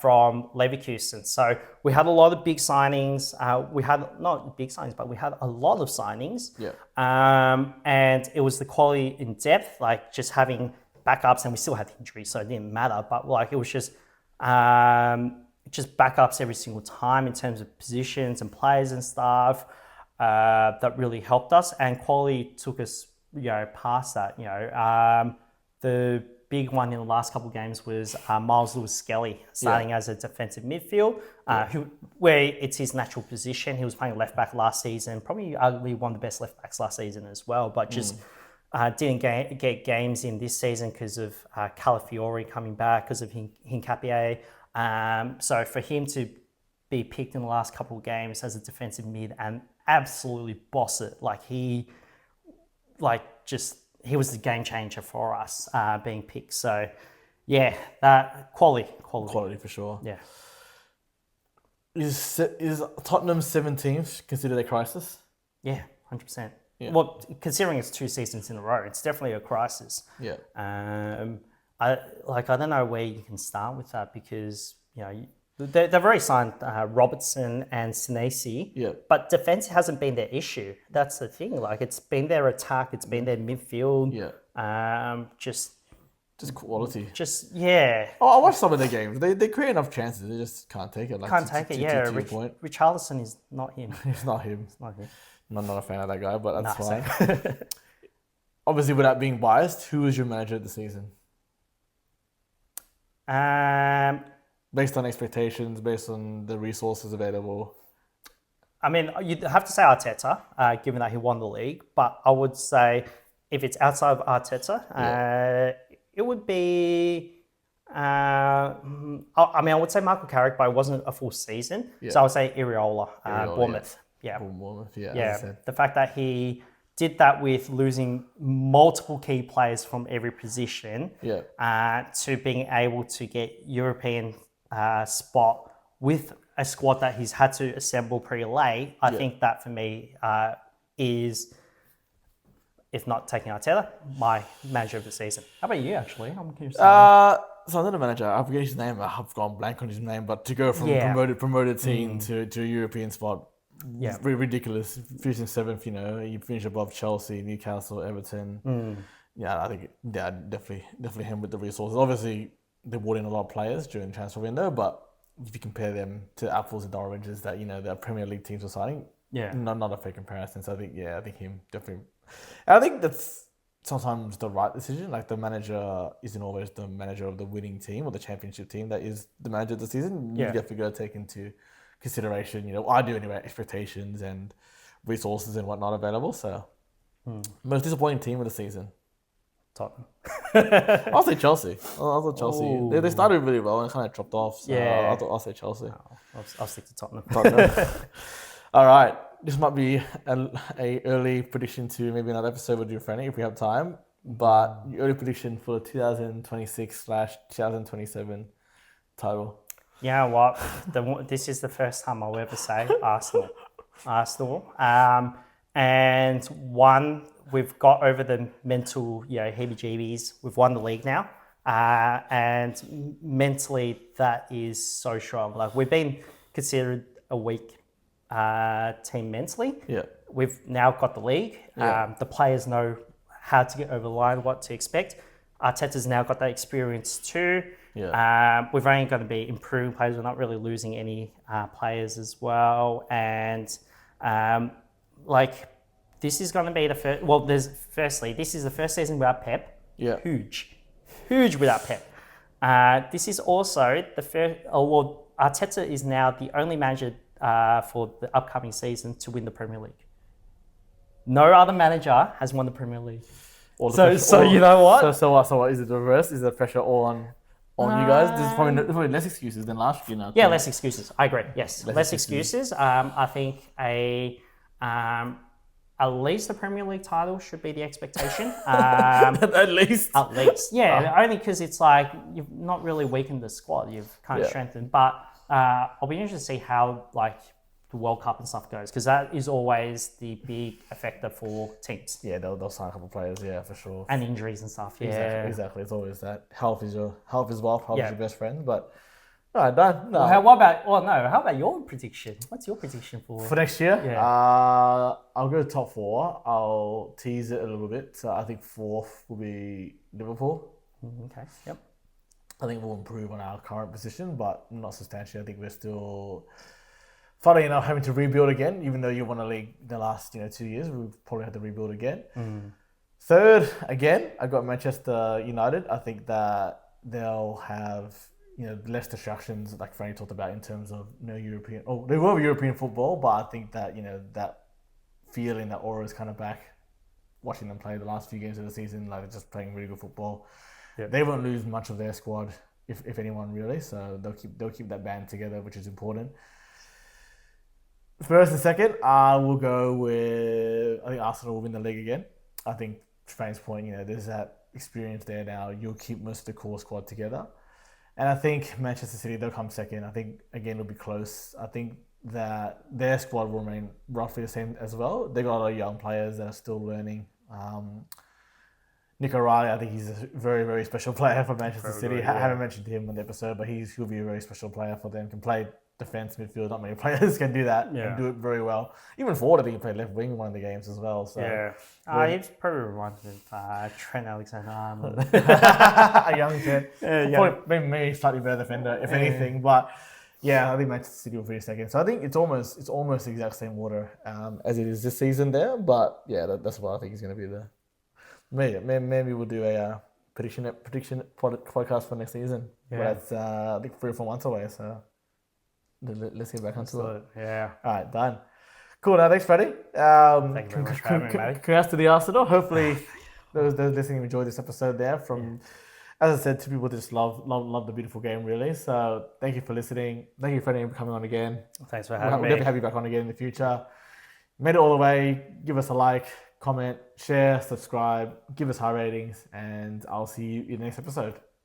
from Leverkusen. So we had a lot of big signings. We had not big signings, but we had a lot of signings. And it was the quality in depth, just having backups, and we still had injuries, so it didn't matter. But it was just backups every single time in terms of positions and players and stuff that really helped us. And quality took us past that. The big one in the last couple of games was Miles Lewis-Skelly starting as a defensive midfield, where it's his natural position. He was playing left back last season, probably arguably one of the best left backs last season as well, but just didn't get games in this season because of Calafiori coming back, because of Hincapié. So for him to be picked in the last couple of games as a defensive mid and absolutely boss it, he was the game changer for us being picked. So yeah, that quality for sure. Yeah. Is Tottenham 17th considered a crisis? Yeah, 100%. Yeah. Well, considering it's 2 seasons in a row, it's definitely a crisis. Yeah. I don't know where you can start with that, because they've already signed Robertson and Senesi, but defense hasn't been their issue. That's the thing. It's been their attack, it's been their midfield. Just quality. I I watched some of their games. They create enough chances. They just can't take it. Can't take it. Yeah, Richarlison is not him. It's not him. It's not him. I'm not a fan of that guy, but that's fine. Obviously, without being biased, who was your manager of the season? Based on expectations, based on the resources available. I mean, you'd have to say Arteta, given that he won the league. But I would say if it's outside of Arteta, it would be... I would say Michael Carrick, but it wasn't a full season. So I would say Iriola, Bournemouth. Yeah. Bournemouth, The fact that he did that with losing multiple key players from every position to being able to get European spot with a squad that he's had to assemble pretty late, I think that for me is, if not taking Arteta, my manager of the season. How about you, actually? I'm curious. So I'm not a manager. I forget his name. I've gone blank on his name. But to go from promoted team to a European spot, ridiculous. Finishing 7th, you finish above Chelsea, Newcastle, Everton. I think definitely him with the resources. Obviously, they brought in a lot of players during the transfer window, but if you compare them to apples and oranges that the Premier League teams are signing, not a fair comparison. So I think him definitely. And I think that's sometimes the right decision. The manager isn't always the manager of the winning team or the championship team that is the manager of the season. You definitely got to take into consideration, I do anyway, expectations and resources and whatnot available. So, most disappointing team of the season? Tottenham. I'll say Chelsea. I'll say Chelsea. They started really well and kind of dropped off. So I'll say Chelsea. I'll stick to Tottenham. All right. This might be a early prediction to maybe another episode we'll do, Franny, if we have time. But your early prediction for the 2026/2027 title. Yeah, what? This is the first time I'll ever say Arsenal. And one, we've got over the mental, heebie-jeebies. We've won the league now. And mentally, that is so strong. We've been considered a weak team mentally. We've now got the league. The players know how to get over the line, what to expect. Arteta's now got that experience too. We've only going to be improving players. We're not really losing any players as well. And this is going to be the first. Well, this is the first season without Pep. Huge without Pep. This is also the first. Arteta is now the only manager for the upcoming season to win the Premier League. No other manager has won the Premier League. So you know what? So what? Is it the reverse? Is the pressure all on you guys? There's probably less excuses than last year now. Yeah, less excuses. I agree. Yes, less excuses. I think at least the Premier League title should be the expectation. At least. Yeah. Only because it's you've not really weakened the squad. You've kind of strengthened. But I'll be interested to see how the World Cup and stuff goes, because that is always the big affector for teams. Yeah, they'll sign a couple of players, for sure. And injuries and stuff. Exactly. It's always that. Health is wealth. Health is your best friend. But all right, done. No. How about your prediction? What's your prediction for next year? I'll go top 4. I'll tease it a little bit. So I think 4th will be Liverpool. Okay. Yep. I think we'll improve on our current position, but not substantially. I think we're still, funny enough, having to rebuild again. Even though you won a league the last 2 years, we've probably had to rebuild again. Third, again, I got Manchester United. I think that they'll have less distractions, like Franny talked about, in terms of European. Oh, they will have European football, but I think that that feeling, that aura is kind of back. Watching them play the last few games of the season, like they're just playing really good football. Yep. They won't lose much of their squad, if anyone really. So they'll keep that band together, which is important. First and second, I will go with, I think Arsenal will win the league again. I think Frank's point, there's that experience there now. You'll keep most of the core squad together. And I think Manchester City, they'll come second. I think, again, it'll be close. I think that their squad will remain roughly the same as well. They've got a lot of young players that are still learning. Nick O'Reilly, I think he's a very, very special player for Manchester City. I haven't mentioned him on the episode, but he'll be a very special player for them. Can play defense, midfield. Not many players can do that and do it very well. Even forward, I think he played left wing in one of the games as well. So he probably reminds me of Trent Alexander-Arnold. A young Trent. Maybe slightly better defender, if anything. But I think Manchester City will finish second. So I think it's almost the exact same order as it is this season there. But that's what I think is going to be the. Maybe we'll do a prediction podcast for next season. But that's I think 3 or 4 months away. So let's get back onto it. Yeah. All right, done. Cool. Now, thanks, Freddie. Thank you very much for having me, mate. Congrats to the Arsenal. Hopefully, those listening enjoyed this episode there. As I said, two people just love the beautiful game, really. So thank you for listening. Thank you, Freddie, for coming on again. Thanks for having me. We'll definitely have you back on again in the future. Made it all the way. Give us a like, comment, share, subscribe, give us high ratings, and I'll see you in the next episode.